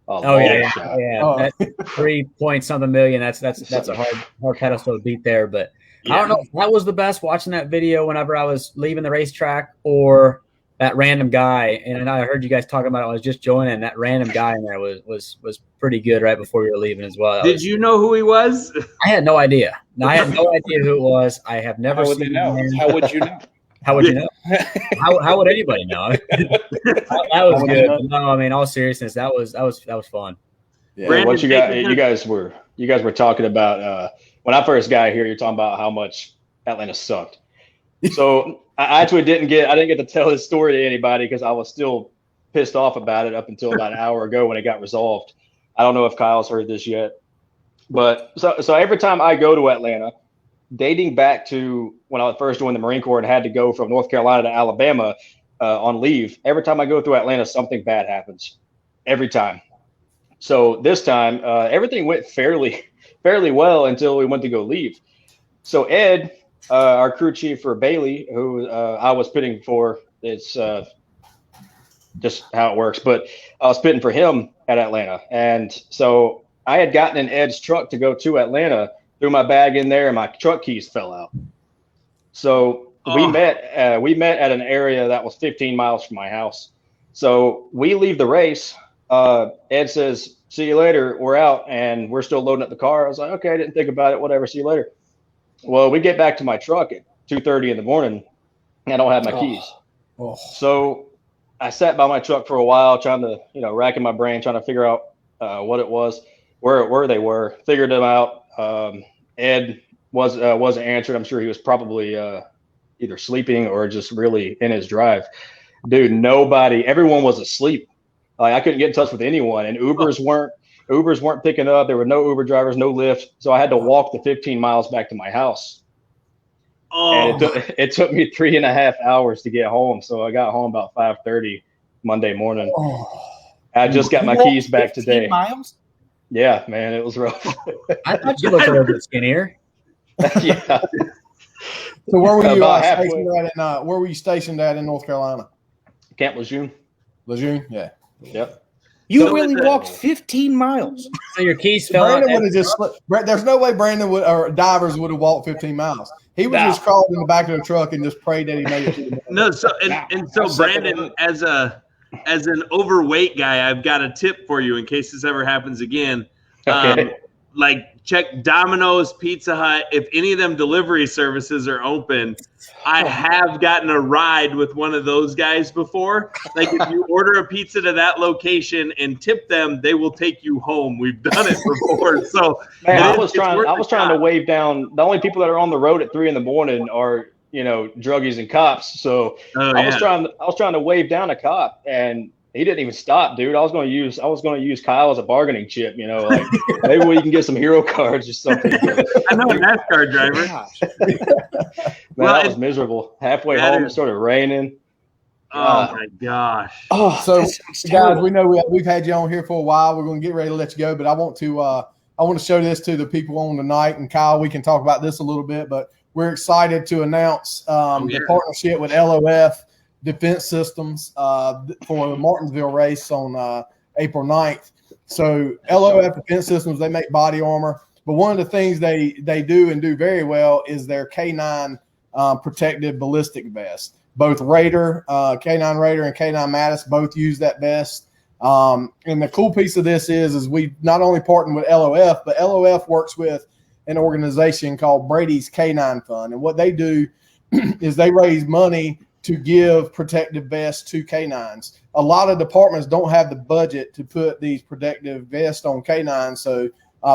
Yeah. That 3-point-something million. That's a hard pedestal to beat there. But I don't know if that was the best watching that video whenever I was leaving the racetrack or that random guy. And I heard you guys talking about it. I was just joining. That random guy in there was pretty good right before you were leaving as well. Did you know who he was? I had no idea. No, I had no idea who it was. I have never seen him. How would you know? How would you know? How would anybody know? That was good. No, I mean, all seriousness, that was fun. Yeah. Brandon, what you guys were talking about when I first got here. You're talking about how much Atlanta sucked. So I actually didn't get to tell this story to anybody because I was still pissed off about it up until about an hour ago when it got resolved. I don't know if Kyle's heard this yet, but so every time I go to Atlanta, dating back to when I was first joined the Marine Corps and had to go from North Carolina to Alabama on leave, every time I go through Atlanta, something bad happens. Every time. So this time, everything went fairly well until we went to go leave. So Ed, our crew chief for Bailey, who I was pitting for, it's just how it works, but I was pitting for him at Atlanta. And so I had gotten in Ed's truck to go to Atlanta, threw my bag in there, and my truck keys fell out. So we met at an area that was 15 miles from my house. So we leave the race. Ed says, "See you later. We're out." And we're still loading up the car. I was like, okay, I didn't think about it. Whatever. See you later. Well, we get back to my truck at 2:30 in the morning. And I don't have my keys. So I sat by my truck for a while, trying to, racking my brain, trying to figure out what it was, where they were, figured them out. Ed wasn't answered. I'm sure he was probably either sleeping or just really in his drive. Dude, everyone was asleep. Like, I couldn't get in touch with anyone, and Ubers weren't picking up. There were no Uber drivers, no Lyft. So I had to walk the 15 miles back to my house. And it took me 3.5 hours to get home. So I got home about 5:30 Monday morning. I just got my keys back today. Miles? Yeah, man, it was rough. I thought you looked a little bit skinnier. Yeah. So where were you stationed at where were you stationed at in North Carolina? Camp Lejeune. Lejeune, yeah. Yep. You really walked 15 miles. So your keys fell out. Brandon would have just slipped. There's no way Brandon or divers would have walked 15 miles. He would just crawled in the back of the truck and just prayed that he made it to the No, so Brandon, as an overweight guy, I've got a tip for you in case this ever happens again. Okay. like check Domino's, Pizza Hut. If any of them delivery services are open, I have gotten a ride with one of those guys before. Like if you order a pizza to that location and tip them, they will take you home. We've done it before. So man, I was trying to wave down. The only people that are on the road at 3 a.m. are, druggies and cops. So I was trying to wave down a cop, and he didn't even stop, dude. I was going to use Kyle as a bargaining chip, like maybe we can get some hero cards or something. I know a NASCAR driver. That was miserable. Halfway home, it started raining. Oh my gosh. Oh, so guys, we know we've had you on here for a while. We're going to get ready to let you go, but I want to show this to the people on tonight. And Kyle, we can talk about this a little bit, but we're excited to announce the partnership with LOF Defense Systems for the Martinsville race on April 9th. So LOF Defense Systems, they make body armor, but one of the things they do and do very well is their K9 protective ballistic vest. Both Raider, K9 Raider and K9 Mattis both use that vest. And the cool piece of this is we not only partner with LOF, but LOF works with an organization called Brady's K9 Fund. And what they do is they raise money to give protective vests to canines. A lot of departments don't have the budget to put these protective vests on canines. So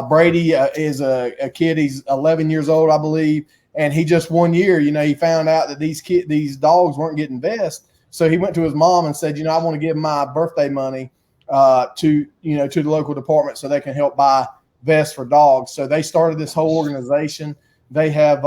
Brady is a kid. He's 11 years old, I believe. And he just 1 year, he found out that these dogs weren't getting vests. So he went to his mom and said, I want to give my birthday money to the local department so they can help buy vests for dogs. So they started this whole organization. They have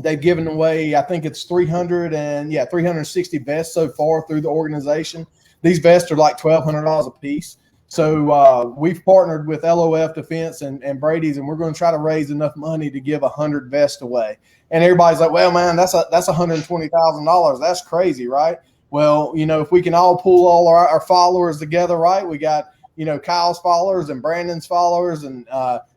they've given away, I think it's 360 vests so far through the organization. These vests are like $1,200 a piece. So we've partnered with LOF Defense and Brady's, and we're going to try to raise enough money to give 100 vests away. And everybody's like, well, man, that's $120,000. That's crazy, right? Well, if we can all pull all our followers together, right? We got, Kyle's followers and Brandon's followers and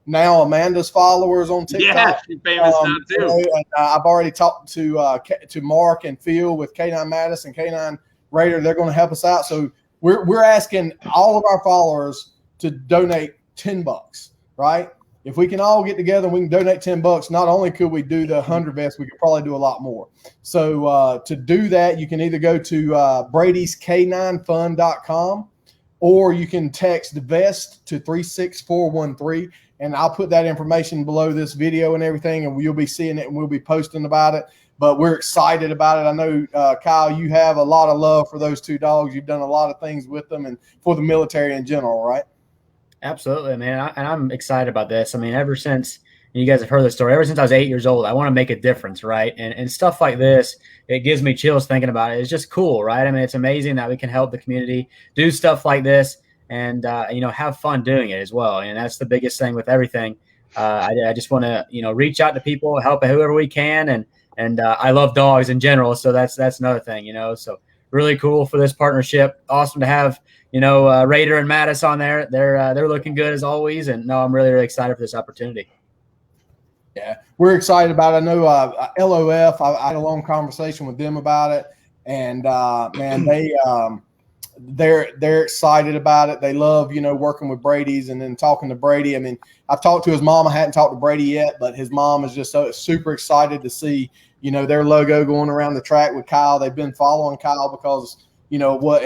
now Amanda's followers on TikTok. Yeah, she's famous now too. I've already talked to Mark and Phil with K9 Mattis and K9 Raider. They're going to help us out. So we're asking all of our followers to donate $10, right? If we can all get together and we can donate $10, not only could we do the 100 vests, we could probably do a lot more. So to do that, you can either go to Brady'sK9Fund.com or you can text the vest to 36413. And I'll put that information below this video and everything, and you'll be seeing it and we'll be posting about it. But we're excited about it. I know, Kyle, you have a lot of love for those two dogs. You've done a lot of things with them and for the military in general, right? Absolutely, man. And I'm excited about this. I mean, ever since you guys have heard the story, ever since I was 8 years old, I want to make a difference, right? And stuff like this, it gives me chills thinking about it. It's just cool, right? I mean, it's amazing that we can help the community do stuff like this and, have fun doing it as well. And that's the biggest thing with everything. I just want to, reach out to people, help whoever we can. And I love dogs in general. So that's another thing, so really cool for this partnership. Awesome to have, Raider and Mattis on there. They're looking good as always. And no, I'm really, really excited for this opportunity. Yeah, we're excited about it. I know LOF, I had a long conversation with them about it. And man, they're excited about it. They love, working with Brady's and then talking to Brady. I mean, I've talked to his mom. I hadn't talked to Brady yet, but his mom is just so super excited to see, their logo going around the track with Kyle. They've been following Kyle because, what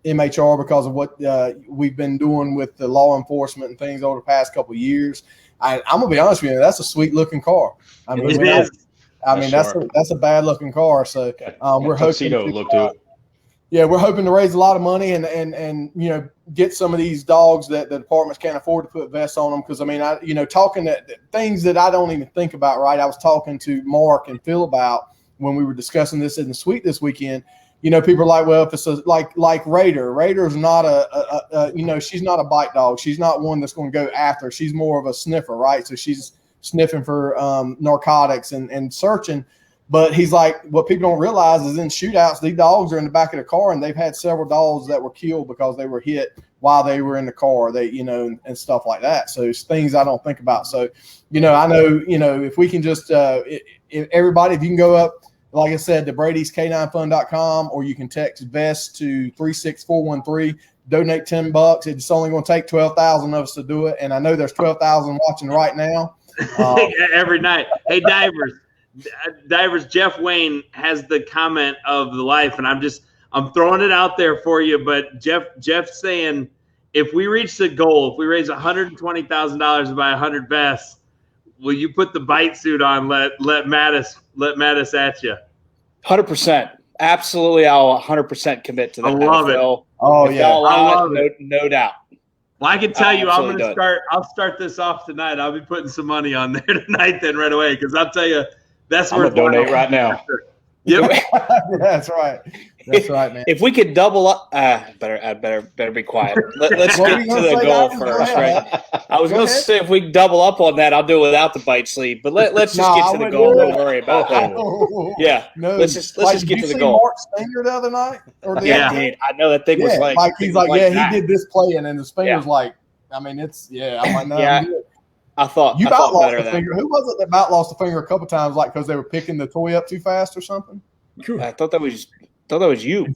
MHR because of what we've been doing with the law enforcement and things over the past couple of years. I'm gonna be honest with you, that's a sweet looking car. I mean, that's a bad looking car. So we're hoping to we're hoping to raise a lot of money and get some of these dogs that the departments can't afford to put vests on them. Because I mean, talking that things that I don't even think about. Right, I was talking to Mark and Phil about when we were discussing this in the suite this weekend. People are like, well, if it's like Raider. Raider's not she's not a bite dog. She's not one that's going to go after. She's more of a sniffer, right? So she's sniffing for narcotics and searching. But he's like, what people don't realize is in shootouts, these dogs are in the back of the car, and they've had several dogs that were killed because they were hit while they were in the car. They, and stuff like that. So it's things I don't think about. So, I know, if we can just, if everybody, if you can go up, like I said, to Brady'sK9Fund.com, or you can text VEST to 36413. donate $10. It's only going to take 12,000 of us to do it, and I know there's 12,000 watching right now. Every night. Hey, divers. Jeff Wayne has the comment of the life, and I'm throwing it out there for you. But Jeff's saying, if we reach the goal, if we raise $120,000 to buy 100 vests, will you put the bite suit on? Let Mattis at you. 100%. Absolutely, I'll 100% commit to that. I love it. Oh yeah, I love it. No doubt. Well, I can tell you, I'll start this off tonight. I'll be putting some money on there tonight, then right away, because I'll tell you, that's I'm gonna donate right now. Yep. That's right. That's right, man. If we could double up, better be quiet. Let's get to the goal first, right? I was going to say if we can double up on that, I'll do it without the bite sleeve. But let's just get to the goal. Don't worry about that. Yeah, no. Let's just get to the goal. Mark's finger the other night, I know that thing was like. He's like, he did this play, and then his finger's like, I mean, it's I'm like, no. Yeah. I thought lost the finger. Who was it that about lost the finger a couple times, like because they were picking the toy up too fast or something? I thought that was you.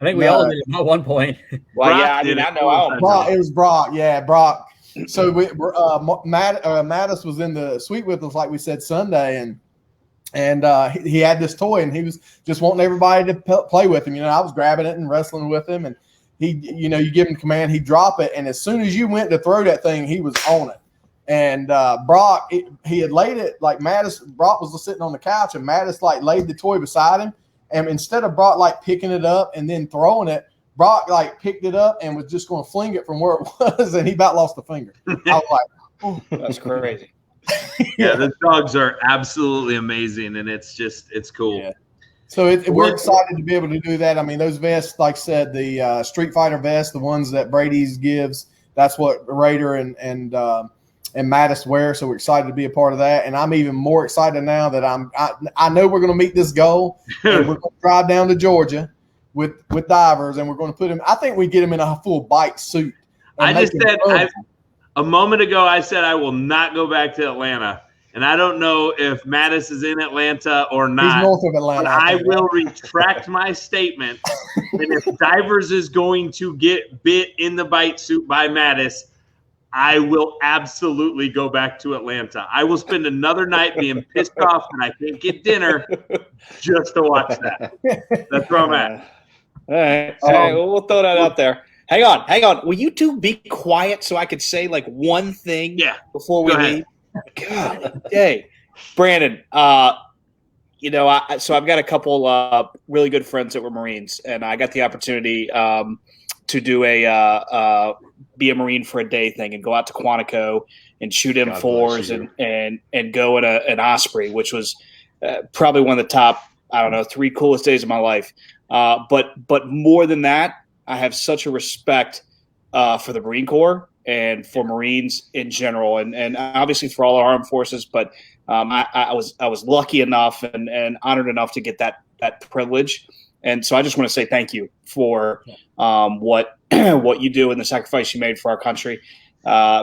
I think we all did at one point. Well, Brock I know. It was Brock. Yeah, Brock. So Mattis was in the suite with us, like we said Sunday, and he had this toy, and he was just wanting everybody to play with him. I was grabbing it and wrestling with him, and he, you give him command, he'd drop it, and as soon as you went to throw that thing, he was on it. And Brock, he had laid it like Brock was sitting on the couch, and Mattis like laid the toy beside him. And instead of Brock like picking it up and then throwing it, Brock like picked it up and was just going to fling it from where it was, and he about lost the finger. I was like, oh. That's crazy. Yeah, the dogs are absolutely amazing, and it's cool. Yeah. So we're excited to be able to do that. I mean, those vests, like I said, the Street Fighter vests, the ones that Brady's gives, that's what Raider and Mattis wear. So we're excited to be a part of that. And I'm even more excited now that I know we're going to meet this goal. And we're going to drive down to Georgia with divers, and we're going to put him. I think we get him in a full bike suit. A moment ago, I said I will not go back to Atlanta. And I don't know if Mattis is in Atlanta or not. He's north of Atlanta. But I will retract my statement. And if divers is going to get bit in the bite suit by Mattis, I will absolutely go back to Atlanta. I will spend another night being pissed off that I can't get dinner just to watch that. That's where I'm at. All right. Well, we'll throw that out there. Hang on. Will you two be quiet so I could say like one thing before we leave? God, hey, Brandon, so I've got a couple really good friends that were Marines, and I got the opportunity to do be a Marine for a day thing and go out to Quantico and shoot M4s and go in an Osprey, which was probably one of the top, 3 coolest days of my life. But more than that, I have such a respect for the Marine Corps and for Marines in general, and obviously for all our armed forces. But I was lucky enough and honored enough to get that privilege. And so I just want to say thank you for what you do and the sacrifice you made for our country.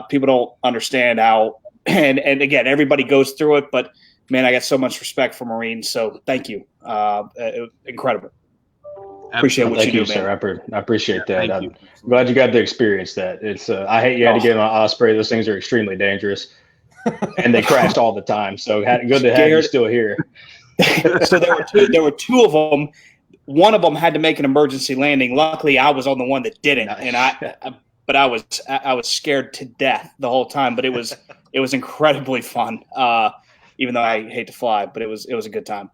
People don't understand how, and again, everybody goes through it, but man, I got so much respect for Marines. So thank you. Incredible. Appreciate what you do, sir. I appreciate that. I'm glad you got to experience that. It's I hate you had to get on Osprey. Those things are extremely dangerous, and they crashed all the time. So good to have you still here. So there were two of them. One of them had to make an emergency landing. Luckily, I was on the one that didn't, and I was scared to death the whole time. But it was incredibly fun. Even though I hate to fly, but it was a good time.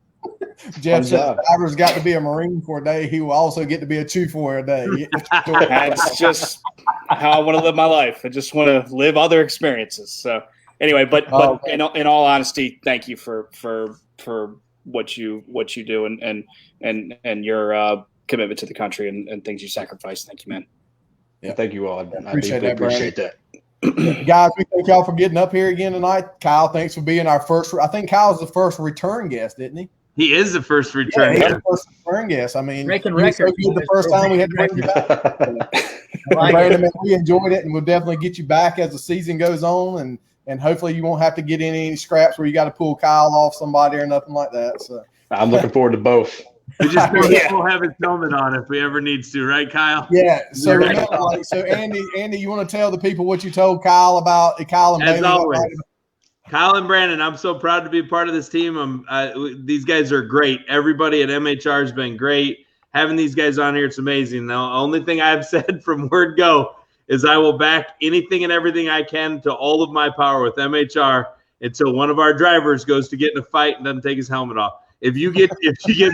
Jeff says divers got to be a Marine for a day. He will also get to be a chief for a day. That's just how I want to live my life. I just want to live other experiences. So anyway, but in all honesty, thank you for what you do and your commitment to the country and things you sacrifice. Thank you, man. Yeah, thank you all. I appreciate that. Guys, we thank y'all for getting up here again tonight. Kyle, thanks for being our first. I think Kyle's the first return guest, isn't he? He is the first return guest. The first return guest. I mean, breaking record. The first time we had to bring you back. Brandon, we enjoyed it, and we'll definitely get you back as the season goes on, and hopefully you won't have to get any scraps where you got to pull Kyle off somebody or nothing like that. So I'm looking forward to both. We just we'll have his helmet on if we ever needs to, right, Kyle? Yeah. So Andy, you want to tell the people what you told Kyle about Kyle and As Bailey? always, Kyle and Brandon, I'm so proud to be a part of this team. These guys are great. Everybody at MHR has been great. Having these guys on here, it's amazing. The only thing I've said from word go is I will back anything and everything I can to all of my power with MHR until one of our drivers goes to get in a fight and doesn't take his helmet off. If you get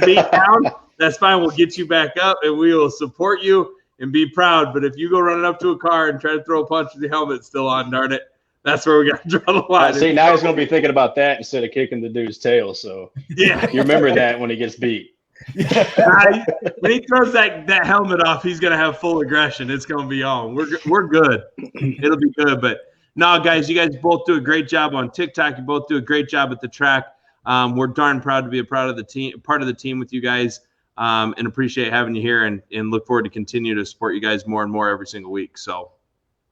beat down, that's fine. We'll get you back up and we will support you and be proud. But if you go running up to a car and try to throw a punch with your helmet still on, darn it, that's where we got to draw the line. See, now he's going to be thinking about that instead of kicking the dude's tail. So yeah, you remember that when he gets beat. When he throws that helmet off, he's going to have full aggression. It's going to be on. We're good. It'll be good. But no, guys, you guys both do a great job on TikTok. You both do a great job at the track. We're darn proud to be a part of the team with you guys, and appreciate having you here and look forward to continue to support you guys more and more every single week. So,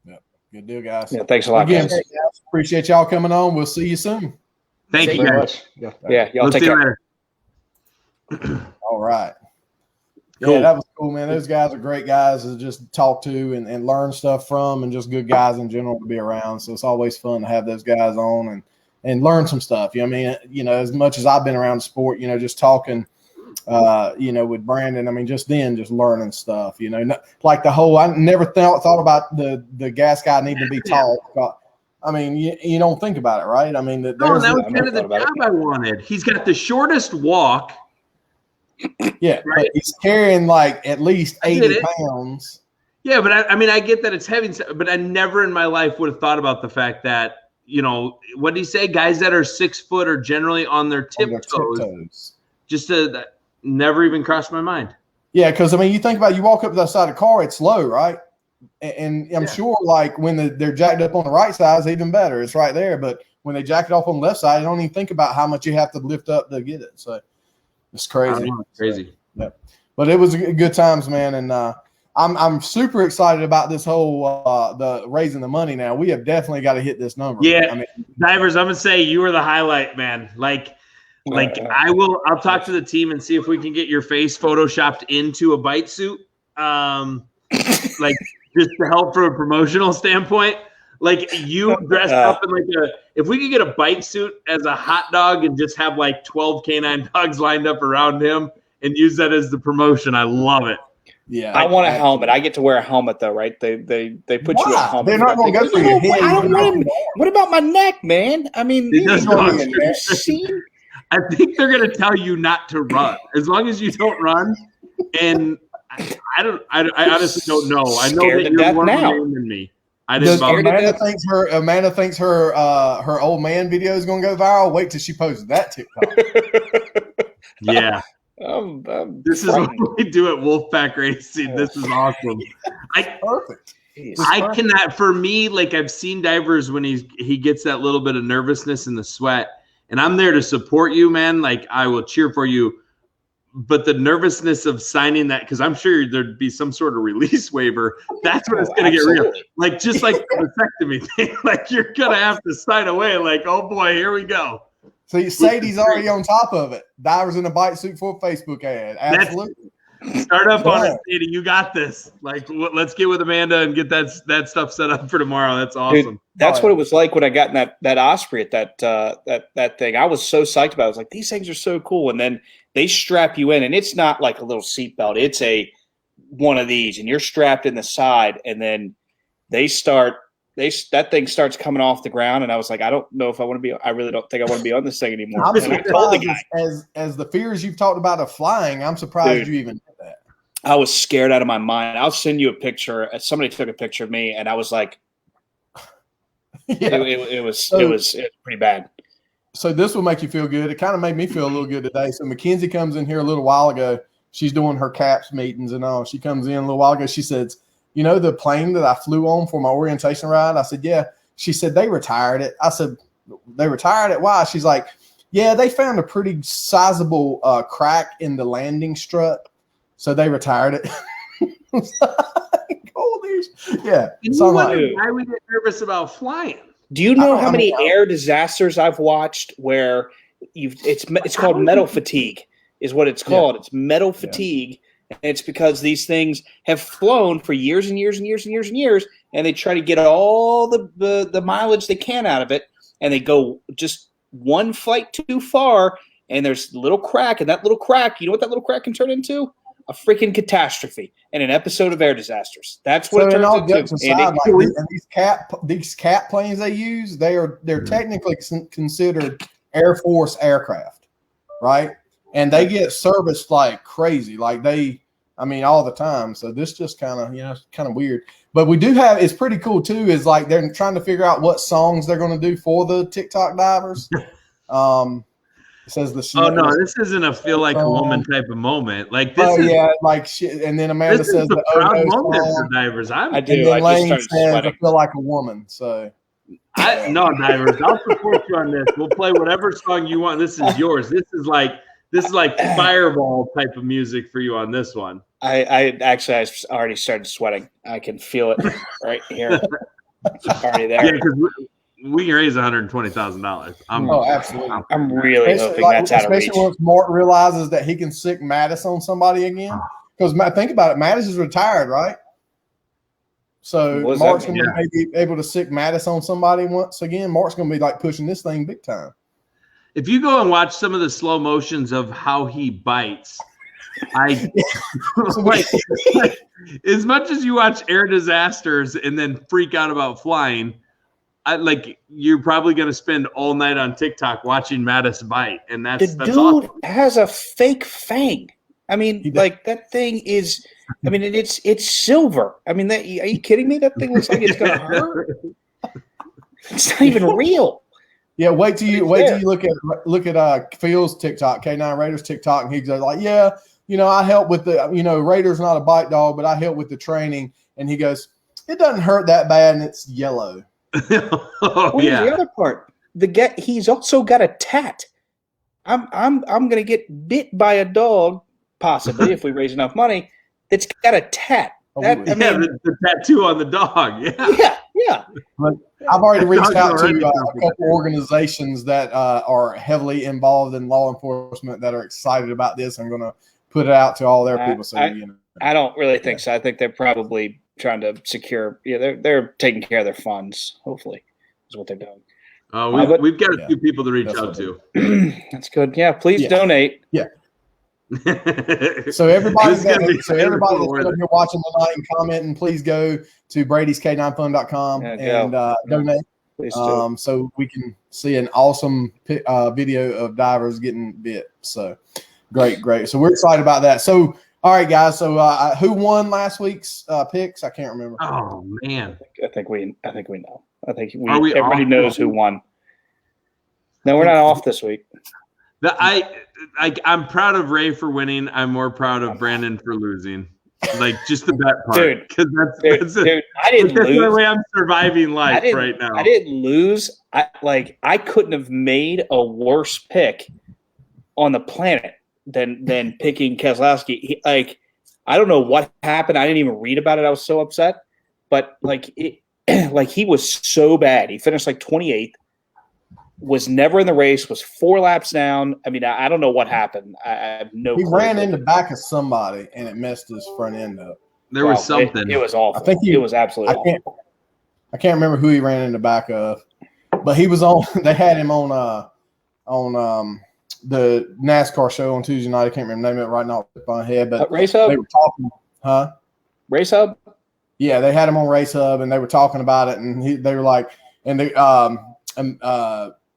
yeah, good deal, guys. Yeah, thanks a lot. Again, guys, appreciate y'all coming on. We'll see you soon. Thank you, guys. Yeah, y'all take care. All right. Cool. Yeah, that was cool, man. Those guys are great guys to just talk to and learn stuff from, and just good guys in general to be around. So it's always fun to have those guys on and learn some stuff. I mean, as much as I've been around the sport, just talking, with Brandon, just learning stuff, like the whole, I never thought about the gas guy needing to be taught. You don't think about it, right? that was kind of the job I wanted. He's got the shortest walk. Yeah, right. But he's carrying like at least 80 pounds. Yeah, but I get that it's heavy, but I never in my life would have thought about the fact that, what did he say? Guys that are 6 foot are generally on their tiptoes. That never even crossed my mind. Yeah, because you think about it, you walk up to the side of the car, it's low, right? And I'm sure like when they're jacked up on the right side, it's even better. It's right there. But when they jack it off on the left side, you don't even think about how much you have to lift up to get it. So it's crazy. Crazy. Yeah. But it was good times, man. And I'm super excited about this whole the raising the money now. We have definitely got to hit this number. Yeah. Divers, I'm gonna say you were the highlight, man. I'll talk to the team and see if we can get your face photoshopped into a bite suit. Just to help from a promotional standpoint. You dressed up in if we could get a bite suit as a hot dog and just have 12 canine dogs lined up around him and use that as the promotion. I love it. Yeah. I want a helmet. I get to wear a helmet though, right? They put you in a helmet. They're not going to go for your head. I don't want him. What about my neck, man? I think they're going to tell you not to run as long as you don't run. And I honestly don't know. I know that you're more man than me. Amanda thinks her old man video is going to go viral. Wait till she posts that TikTok. Yeah. This is what we do at Wolfpack Racing. This is awesome. Perfect. I cannot. For me, I've seen divers when he gets that little bit of nervousness in the sweat, and I'm there to support you, man. I will cheer for you. But the nervousness of signing that, because I'm sure there'd be some sort of release waiver, that's when it's going to get real. Just like the vasectomy thing, you're going to have to sign away oh boy, here we go. So Sadie's already on top of it. Divers in a bite suit for a Facebook ad. Absolutely. Start up on it, Sadie. You got this. Let's get with Amanda and get that stuff set up for tomorrow. That's awesome. Dude, that's what it was like when I got in that Osprey at that thing. I was so psyched about it. I was like, these things are so cool. And then they strap you in, and it's not like a little seatbelt. It's one of these, and you're strapped in the side, and then that thing starts coming off the ground, and I was like, I don't know if I want to be. I really don't think I want to be on this thing anymore. I'm surprised as the fears you've talked about of flying. I'm surprised you even did that. I was scared out of my mind. I'll send you a picture. Somebody took a picture of me, and I was like, it was pretty bad. So this will make you feel good. It kind of made me feel a little good today. So Mackenzie comes in here a little while ago. She's doing her CAPS meetings and all. She comes in a little while ago. She says, the plane that I flew on for my orientation ride? I said, yeah. She said, they retired it. I said, they retired it? Why? She's like, yeah, they found a pretty sizable crack in the landing strut. So they retired it. Yeah. Why we get nervous about flying? Do you know how many air disasters I've watched where it's called metal fatigue? is what it's called. It's metal fatigue. And it's because these things have flown for years and years and years and years and years, and they try to get all the mileage they can out of it, and they go just one flight too far, and there's a little crack, and that little crack, you know what that little crack can turn into? A freaking catastrophe and an episode of air disasters. That's what it turns into. Aside, these cat planes they use, they're technically considered Air Force aircraft, right? And they get serviced like crazy, all the time. So this just kind of weird. But we do have, it's pretty cool too, is like they're trying to figure out what songs they're going to do for the TikTok divers. It says the Oh no, this isn't a feel like a woman type of moment. Like this shit. And then Amanda says the proud moment for divers. I do. I just started sweating. I feel like a woman. So divers, I'll support you on this. We'll play whatever song you want. This is yours. This is like fireball type of music for you on this one. I already started sweating. I can feel it right here. It's already there. Yeah, because we can raise $120,000. Absolutely. I'm really hoping that's out of reach. Especially once Mark realizes that he can sick Mattis on somebody again. Because think about it, Mattis is retired, right? So Mark's going to be able to sick Mattis on somebody once again. Mark's going to be like pushing this thing big time. If you go and watch some of the slow motions of how he bites, like as much as you watch air disasters and then freak out about flying, you're probably going to spend all night on TikTok watching Mattis bite, and that's dude awesome. Has a fake fang. I mean, that thing is. I mean, it's silver. I mean, are you kidding me? That thing looks like it's going to hurt. It's not even real. Yeah, wait till you look at Phil's TikTok, K9 Raiders TikTok, and he's like, I help with the Raiders not a bite dog, but I help with the training, and he goes, it doesn't hurt that bad, and it's yellow. The other part, he's also got a tat. I'm gonna get bit by a dog, possibly if we raise enough money. It's got a tat. The tattoo on the dog. Yeah. But I've already reached out to a couple organizations that are heavily involved in law enforcement that are excited about this. I'm going to put it out to all their people. So I don't really think so. I think they're probably trying to secure. Yeah, they're taking care of their funds. Hopefully, is what they're doing. We've got a few people to reach out to. That's good. Yeah, please donate. Yeah. So everybody that's here watching tonight and commenting, please go to Brady'sK9Fun.com and donate. So we can see an awesome video of divers getting bit. So great. So we're excited about that. So all right, guys. So who won last week's picks? I can't remember. Oh man, I think we know. I think everybody knows who won. No, we're not off this week. I'm proud of Ray for winning. I'm more proud of Brandon for losing. Like just the bet part, because dude, I didn't lose. That's the way I'm surviving life right now. I didn't lose. I couldn't have made a worse pick on the planet than picking Keselowski. I don't know what happened. I didn't even read about it. I was so upset. But he was so bad. He finished 28th. Was never in the race, was 4 laps down. I mean, I don't know what happened. I have no clue. He ran in the back of somebody, and it messed his front end up. There was something. It was awful. I think it was absolutely awful. I can't remember who he ran in the back of, but he was on – they had him on the NASCAR show on Tuesday night. I can't remember the name of it right now off my head. But Race Hub? They were talking – Race Hub? Yeah, they had him on Race Hub, and they were talking about it, and they were like – and they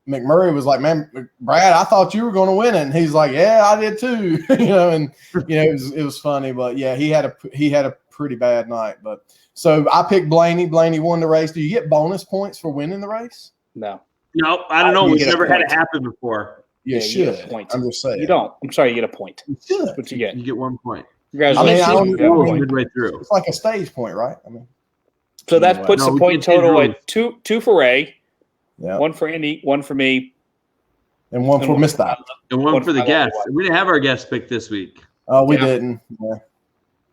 McMurray was like, "Man, Brad, I thought you were going to win it." And he's like, "Yeah, I did too." It was funny, but yeah, he had a pretty bad night. But so I picked Blaney. Blaney won the race. Do you get bonus points for winning the race? No, I don't know. We've never had it happen before. You should. I'm just saying. You don't. I'm sorry. You get a point. You should. What you get? You get 1 point. Congratulations. Midway through. It's like a stage point, right? So that puts the point total at two for Ray. Yeah. 1 for Andy, 1 for me, and 1 for Mr. And one for the guest. We didn't have our guest pick this week. We didn't. Yeah,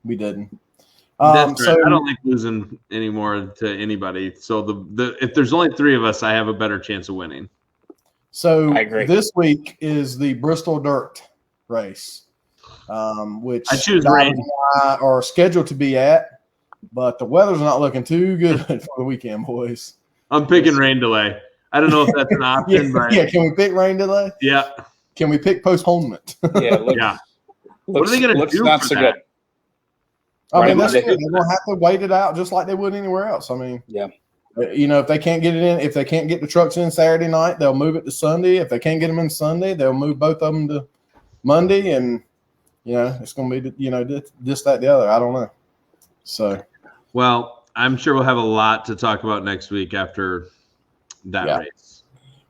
we didn't. That's right. I don't like losing anymore to anybody. So if there's only 3 of us, I have a better chance of winning. So I agree. This week is the Bristol Dirt race, which I choose rain. Are scheduled to be at, but the weather's not looking too good for the weekend, boys. I'm picking rain delay. I don't know if that's an option, but can we pick rain delay? Yeah. Can we pick postponement? Yeah. What are they going to do not for so that? good. I mean, they're going to have to wait it out just like they would anywhere else. I mean, yeah. If they can't get it in, if they can't get the trucks in Saturday night, they'll move it to Sunday. If they can't get them in Sunday, they'll move both of them to Monday. And, it's going to be, this, that, the other. I don't know. So. Well, I'm sure we'll have a lot to talk about next week after that race.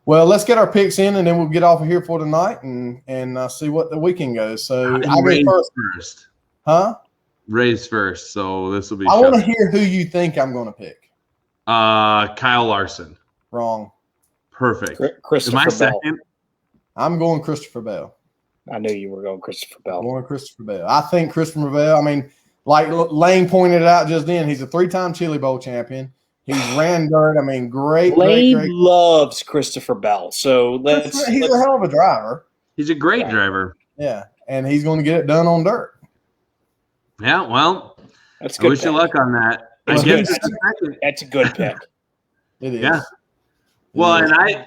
Well, let's get our picks in, and then we'll get off of here for tonight and see what the weekend goes. So I go first. Huh? Ray's first, so this will be. I want to hear who you think I'm going to pick. Kyle Larson. Wrong. Perfect. Christopher Am I Bell. second? I'm going Christopher Bell. I knew you were going Christopher Bell. I'm going Christopher Bell. I think Christopher Bell, I mean, like Lane pointed out just then, he's a 3-time Chili Bowl champion. He's ran dirt. I mean, great. Loves Christopher Bell. So he's a hell of a driver. He's a great driver. Yeah, and he's going to get it done on dirt. Yeah, well, that's good. I wish you luck on that. That's a good pick. It is. Yeah. Well, and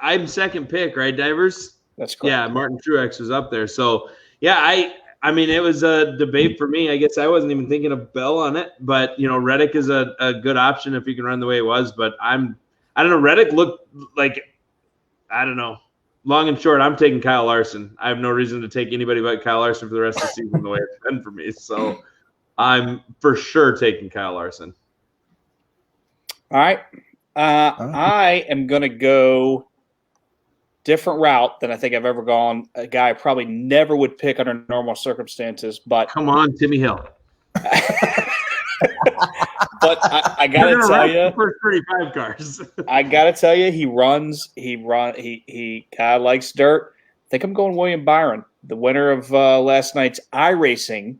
I'm second pick, right, Divers? That's correct. Yeah, Martin Truex was up there. So, yeah, I mean, it was a debate for me. I guess I wasn't even thinking of Bell on it, but Reddick is a good option if he can run the way it was. But I don't know. Reddick looked like, I don't know. Long and short, I'm taking Kyle Larson. I have no reason to take anybody but Kyle Larson for the rest of the season the way it's been for me. So I'm for sure taking Kyle Larson. All right. I am going to go different route than I think I've ever gone. A guy I probably never would pick under normal circumstances, but come on, Timmy Hill. But I gotta tell you, first 35 cars. I gotta tell you, he kind of likes dirt. I think I'm going William Byron, the winner of last night's iRacing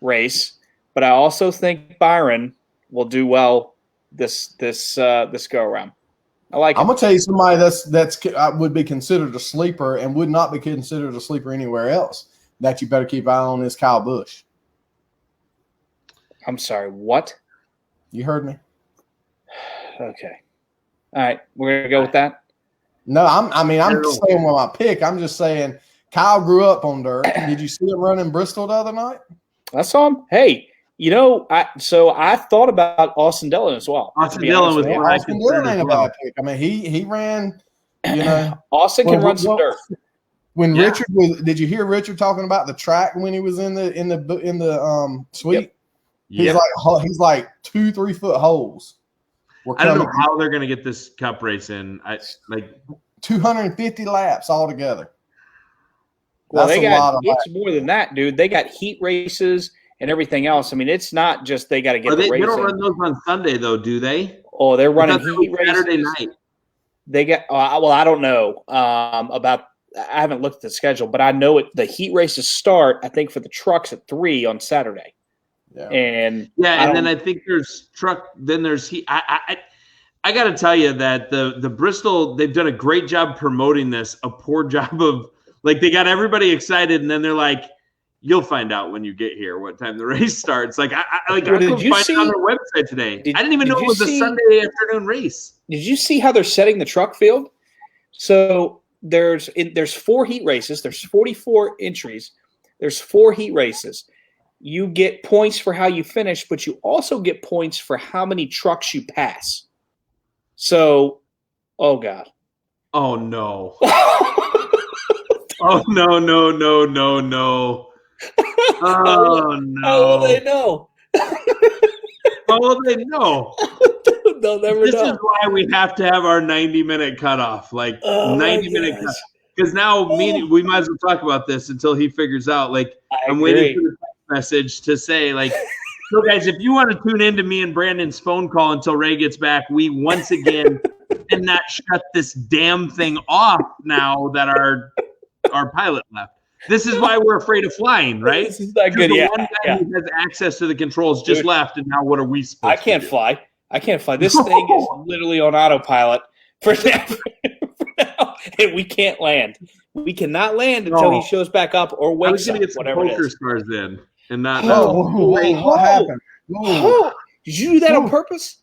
race. But I also think Byron will do well this go around. I like. I'm gonna tell you somebody that's would be considered a sleeper and would not be considered a sleeper anywhere else. That you better keep an eye on is Kyle Busch. I'm sorry, what? You heard me. Okay. All right, we're gonna go with that. No, I'm staying with my pick. I'm just saying Kyle grew up on dirt. Did you see him running Bristol the other night? I saw him. Hey, I thought about Austin Dillon as well. Austin Dillon was one. Austin Dillon ain't a bad pick. I mean, he ran. Austin can run some dirt. When Richard was, did you hear Richard talking about the track when he was in the suite? Yep. He's like 2-3 foot holes. I don't know how they're going to get this cup race in. 250 laps altogether. Well, it's more than that, dude. They got heat races and everything else. I mean, it's not just they got to get the race. They don't run those on Sunday, though, do they? Oh, they're running heat races Saturday night. They get. Well, I don't know about. I haven't looked at the schedule, but I know the heat races start. I think for the trucks at 3 on Saturday. Yeah. And then I think there's truck. Then there's heat. I got to tell you that the Bristol, they've done a great job promoting this. A poor job of they got everybody excited, and then they're like, "You'll find out when you get here what time the race starts." I couldn't find it on their website today. I didn't even know it was a Sunday afternoon race. Did you see how they're setting the truck field? So there's 4 heat races. There's 44 entries. There's 4 heat races. You get points for how you finish, but you also get points for how many trucks you pass. So, oh God. Oh no. Oh no. Oh no. How will they know? How will they know? They'll never know. This is why we have to have our 90-minute cutoff, 90-minute cutoff. Because now we might as well talk about this until he figures out. I'm waiting for the message to say, so guys, if you want to tune into me and Brandon's phone call until Ray gets back, we once again cannot shut this damn thing off now that our pilot left. This is why we're afraid of flying, right? This is not good. The one guy who has access to the controls just left, and now what are we supposed to do? I can't fly. This thing is literally on autopilot for now. and we can't land. We cannot land until he shows back up or wakes up. I was going to get some poker stars in, and not. What happened? Did you do that on purpose?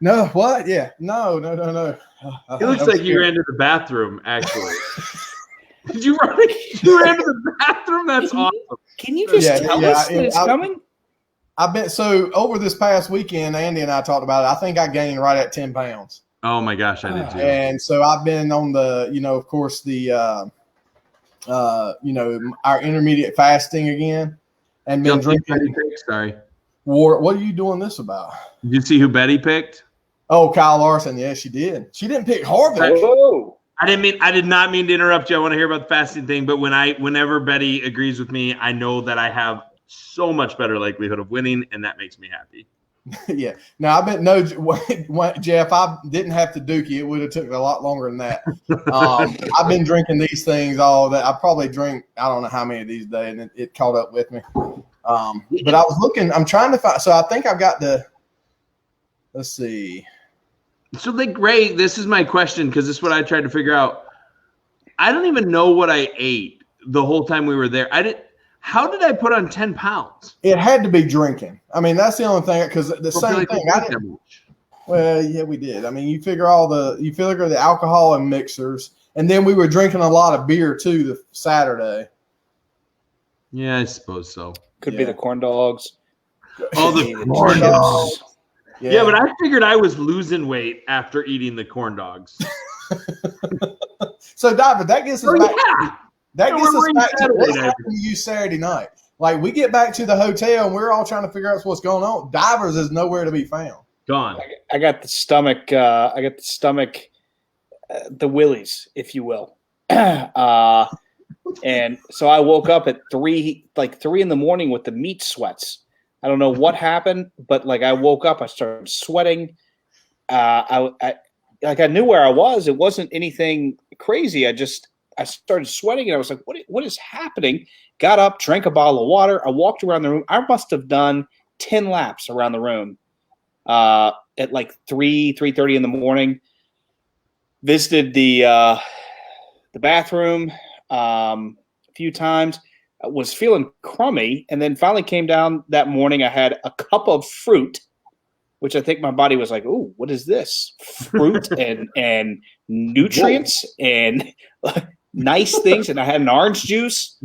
No, what? Yeah, no. It looks like you ran to the bathroom. Actually, did you run? You ran to the bathroom. That's awesome. Can you just tell us that it's coming? I've been over this past weekend. Andy and I talked about it. I think I gained right at 10 pounds. Oh my gosh, I did too. And so I've been on the, of course, the, our intermediate fasting again, and been drinking. Sorry. What are you doing this about? Did you see who Betty picked? Oh, Kyle Larson. Yeah, she did. She didn't pick Harvick. Whoa. I did not mean to interrupt you. I want to hear about the fasting thing, but whenever Betty agrees with me, I know that I have so much better likelihood of winning, and that makes me happy. Yeah. Now, Jeff, I didn't have to duke you. It would have took a lot longer than that. I've been drinking these things all that. I probably drink, I don't know how many of these days, and it caught up with me. But I was looking, I'm trying to find, so I think I've got let's see. So, Ray, this is my question, because this is what I tried to figure out. I don't even know what I ate the whole time we were there. How did I put on 10 pounds? It had to be drinking. I mean, that's the only thing, because the same thing. Well, yeah, we did. I mean, you figure the alcohol and mixers, and then we were drinking a lot of beer too the Saturday. Yeah, I suppose so. Could be the corn dogs. Oh, the corn dogs. Yeah, but I figured I was losing weight after eating the corn dogs. So, David, that gets us back. Yeah. That gets us back to what happened to you Saturday night. Like, we get back to the hotel, and we're all trying to figure out what's going on. Divers is nowhere to be found. Gone. I got the stomach. The willies, if you will. And so I woke up at 3 in the morning with the meat sweats. I don't know what happened, but I woke up, I started sweating. I knew where I was. It wasn't anything crazy. I started sweating, and I was like, what is happening? Got up, drank a bottle of water. I walked around the room. I must have done 10 laps around the room at 3:30 in the morning. Visited the bathroom a few times. I was feeling crummy, and then finally came down that morning. I had a cup of fruit, which I think my body was like, "Ooh, what is this? Fruit and nutrients and nice things." And I had an orange juice.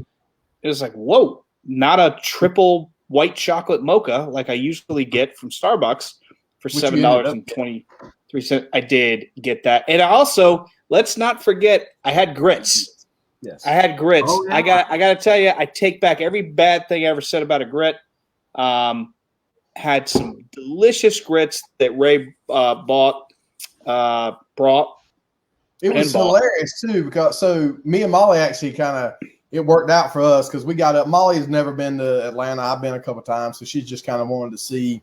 It was like, whoa, not a triple white chocolate mocha like I usually get from Starbucks for $7.23. I did get that. And also, let's not forget, I had grits. Yes. I had grits. Oh, yeah. I got to tell you, I take back every bad thing I ever said about a grit. Had some delicious grits that Ray brought. It was hilarious too, because me and Molly actually it worked out for us because we got up. Molly's never been to Atlanta. I've been a couple times, so she just kind of wanted to see.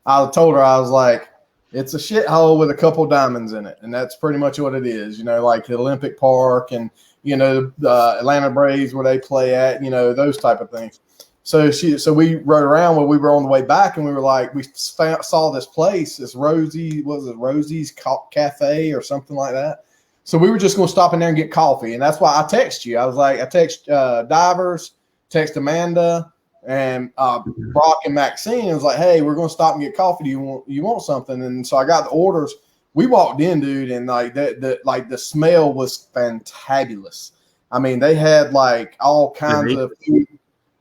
I told her, I was like, it's a shithole with a couple diamonds in it, and that's pretty much what it is. Like the Olympic Park and the Atlanta Braves where they play at, those type of things. So we rode around when we were on the way back, and we were like, we saw this place, this Rosie's Cafe or something like that. So we were just going to stop in there and get coffee. And that's why I texted you. I was like, I text Divers, text Amanda, and Brock and Maxine. I was like, hey, we're going to stop and get coffee. Do you want something? And so I got the orders. We walked in, dude, and the smell was fantabulous. I mean, they had all kinds of food.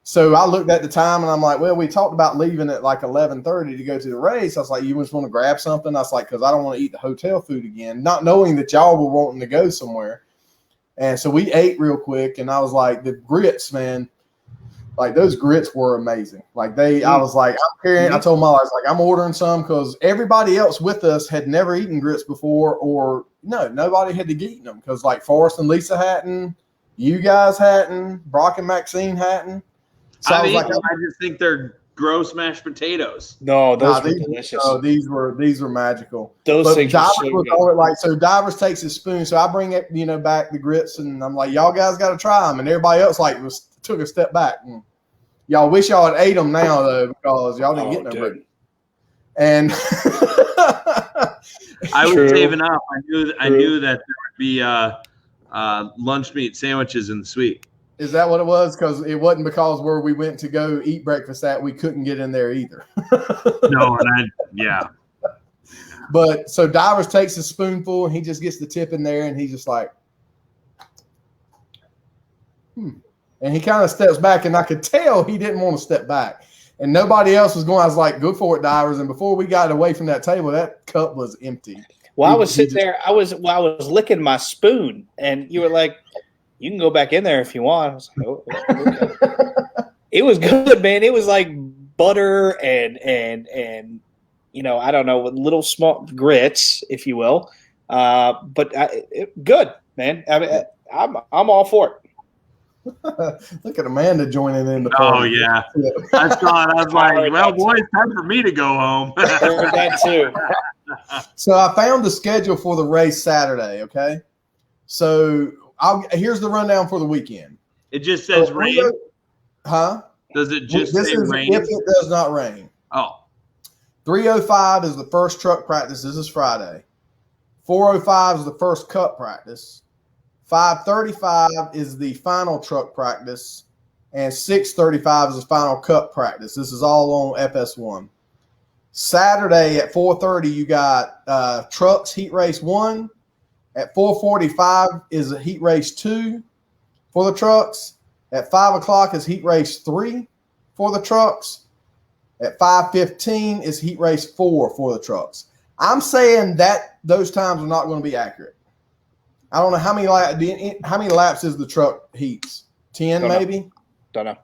So I looked at the time, and I'm like, well, we talked about leaving at 11:30 to go to the race. I was like, you just want to grab something? I was like, because I don't want to eat the hotel food again, not knowing that y'all were wanting to go somewhere. And so we ate real quick, and I was like, the grits, man, those grits were amazing. I was like, I told Molly, I was like, I'm ordering some because everybody else with us had never eaten grits before, or nobody had eaten them because Forrest and Lisa hadn't, you guys hadn't, Brock and Maxine hadn't. So I just think they're gross mashed potatoes. No, those were delicious. No, these were magical. Those things Divers were so so Divers takes his spoon. So I bring it, back the grits, and I'm like, y'all guys got to try them. And everybody else took a step back. And y'all wish y'all had ate them now though, because y'all didn't get no bread. And I was saving up. I knew that there would be lunch meat sandwiches in the suite. Is that what it was? Because it wasn't because where we went to go eat breakfast at, we couldn't get in there either. No, yeah. But so Divers takes a spoonful and he just gets the tip in there and he's just like, And he kind of steps back, and I could tell he didn't want to step back. And nobody else was going. I was like, "Go for it, Divers!" And before we got away from that table, that cup was empty. Well, I was sitting there. I was licking my spoon, and you were like, "You can go back in there if you want." I was like, "Oh, okay." It was good, man. It was like butter and I don't know, little small grits, if you will. But good, man. I mean, I'm all for it. Look at Amanda joining in the party. Oh yeah, I saw it. I was like, "Well, boys, time for me to go home." That too. So I found the schedule for the race Saturday. Okay, so here's the rundown for the weekend. It just says rain. Does it just say rain? If it does not rain. Oh. 3:05 is the first truck practice. This is Friday. 4:05 is the first cup practice. 5:35 is the final truck practice, and 6:35 is the final cup practice. This is all on FS1. Saturday at 4:30, you got trucks heat race 1. At 4:45 is a heat race 2 for the trucks. At 5 o'clock is heat race 3 for the trucks. At 5:15 is heat race 4 for the trucks. I'm saying that those times are not going to be accurate. I don't know how many laps is the truck heats. 10 maybe? Don't know.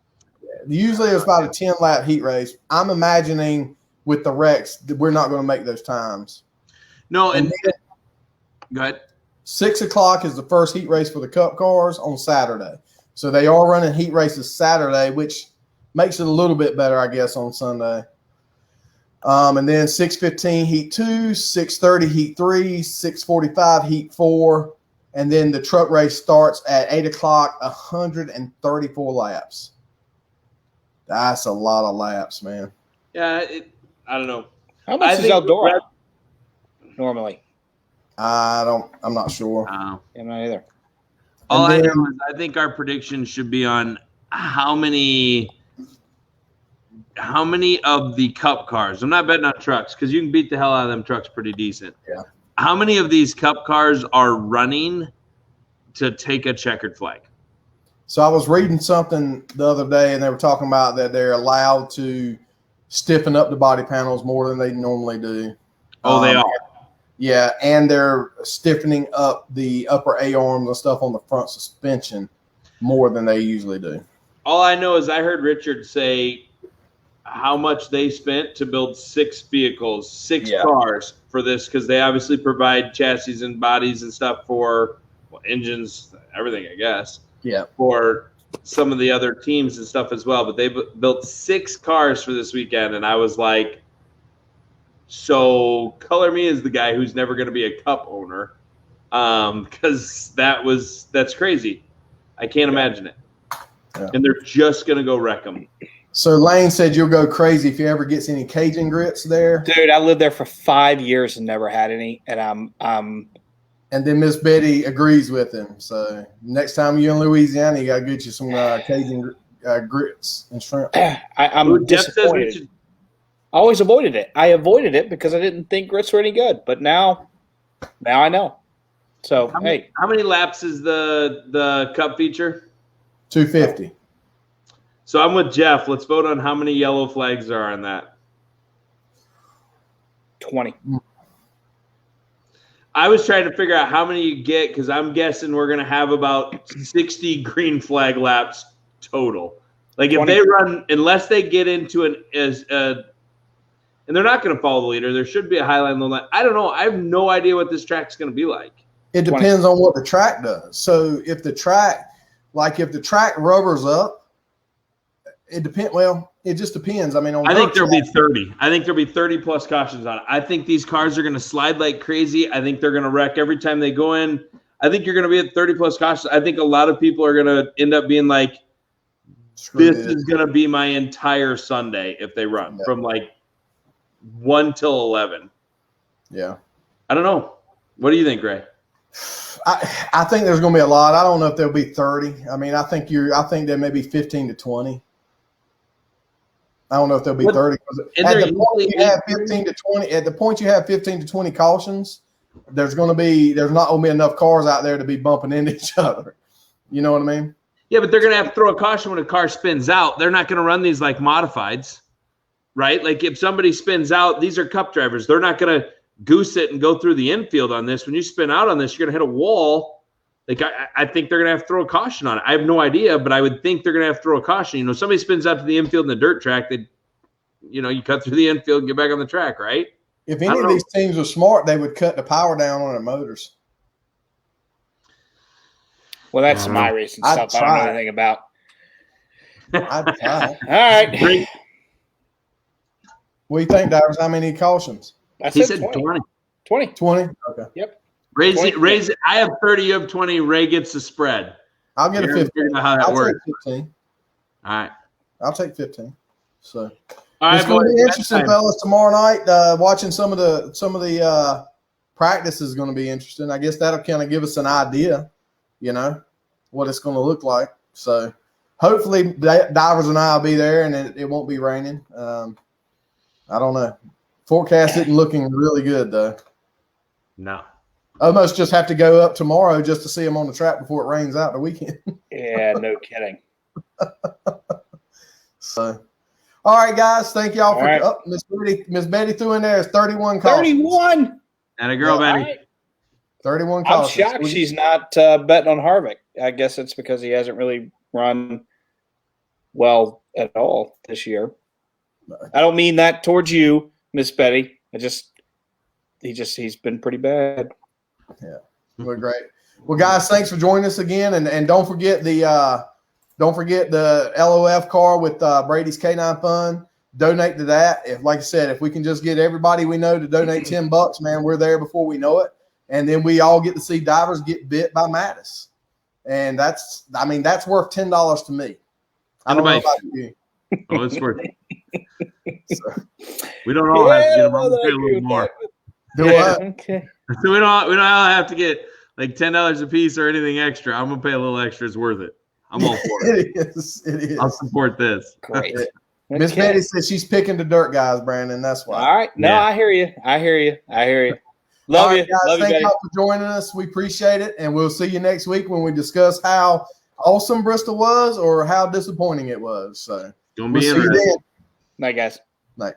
Usually it's about a 10-lap heat race. I'm imagining with the wrecks that we're not going to make those times. No, and go ahead. 6 o'clock is the first heat race for the cup cars on Saturday. So they are running heat races Saturday, which makes it a little bit better, I guess, on Sunday. And then 6:15 heat 2, 6:30 heat 3, 6:45 heat 4. And then the truck race starts at 8 o'clock, 134 laps. That's a lot of laps, man. Yeah, I don't know. How much is Eldora normally? I'm not sure. I'm not either. All I know is I think our prediction should be on how many of the cup cars. I'm not betting on trucks because you can beat the hell out of them trucks pretty decent. Yeah. How many of these cup cars are running to take a checkered flag? So I was reading something the other day, and they were talking about that they're allowed to stiffen up the body panels more than they normally do. Oh, they are. Yeah, and they're stiffening up the upper A-arms and stuff on the front suspension more than they usually do. All I know is I heard Richard say how much they spent to build 6 vehicles, 6 cars for this, because they obviously provide chassis and bodies and stuff for engines, everything, I guess. Yeah. For some of the other teams and stuff as well. But they built 6 cars for this weekend, and I was like, so color me as the guy who's never going to be a cup owner, because that's crazy. I can't imagine it. Yeah. And they're just going to go wreck them. So Lane said you'll go crazy if you ever gets any Cajun grits there. Dude, I lived there for 5 years and never had any, and I'm And then Miss Betty agrees with him. So next time you're in Louisiana, you got to get you some Cajun grits and shrimp. I'm disappointed. I always avoided it. I avoided it because I didn't think grits were any good. But now I know. So, how many laps is the cup feature? 250. So I'm with Jeff. Let's vote on how many yellow flags are on that. 20. I was trying to figure out how many you get because I'm guessing we're going to have about 60 green flag laps total. Like 20. If they run, unless they get into and they're not going to follow the leader. There should be a high line, low line. I don't know. I have no idea what this track's going to be like. It depends on what the track does. So if the track rubbers up, it depends. Well, it just depends. I mean, I think there'll be 30. I think there'll be 30 plus cautions on it. I think these cars are going to slide like crazy. I think they're going to wreck every time they go in. I think you're going to be at 30 plus cautions. I think a lot of people are going to end up being like, this is going to be my entire Sunday if they run from like 1 till 11. Yeah. I don't know. What do you think, Ray? I think there's going to be a lot. I don't know if there'll be 30. I mean, I think there may be 15 to 20. I don't know if there'll be 30. At the point you have 15 to 20, at the point you have 15 to 20 cautions, there's not going to be enough cars out there to be bumping into each other. You know what I mean? Yeah, but they're going to have to throw a caution when a car spins out. They're not going to run these like modifieds, right? Like if somebody spins out, these are cup drivers. They're not going to goose it and go through the infield on this. When you spin out on this, you're going to hit a wall. Like I think they're going to have to throw a caution on it. I have no idea, but I would think they're going to have to throw a caution. You know, somebody spins out to the infield in the dirt track, you cut through the infield and get back on the track, right? If any of these teams were smart, they would cut the power down on their motors. Well, that's some iRacing stuff I don't know anything about. I'd try. All right. Great. What do you think, Divers? How many cautions? He said 20. 20. 20? Okay. Yep. Raise it. I have 30, you have 20. Ray gets the spread. I'll get a 15. How that works. Take 15. All right. I'll take 15. So all right, it's going to be interesting, fellas. Tomorrow night, watching some of the practice is going to be interesting. I guess that'll kind of give us an idea, what it's going to look like. So hopefully Divers and I will be there and it won't be raining. I don't know. Forecast isn't looking really good, though. No. Almost just have to go up tomorrow just to see them on the track before it rains out the weekend. Yeah, no kidding. So, all right, guys. Thank y'all for right. Miss Betty threw in there 31 calls. 31. And a girl, Betty. Right. 31 calls. I'm shocked she's not betting on Hemric. I guess it's because he hasn't really run well at all this year. I don't mean that towards you, Miss Betty. He's been pretty bad. Yeah, we're great. Well, guys, thanks for joining us again, and don't forget the LOF car with Brady's K9 Fund. Donate to that. Like I said, if we can just get everybody we know to donate $10, man, we're there before we know it, and then we all get to see Divers get bit by Mattis, and that's worth $10 to me. I don't know about you. Oh, it's worth it. So, we don't all have to get them. I'm gonna pay a little more. Do what? Okay. So we don't all have to get like $10 a piece or anything extra. I'm gonna pay a little extra. It's worth it. I'm all for it. It is. I'll support this. Great. Miss Betty says she's picking the dirt guys, Brandon. That's why. All right. No, yeah. I hear you. Love you. Guys, Love you, thank y'all for joining us. We appreciate it, and we'll see you next week when we discuss how awesome Bristol was or how disappointing it was. So we'll see you then. Night, guys. Night.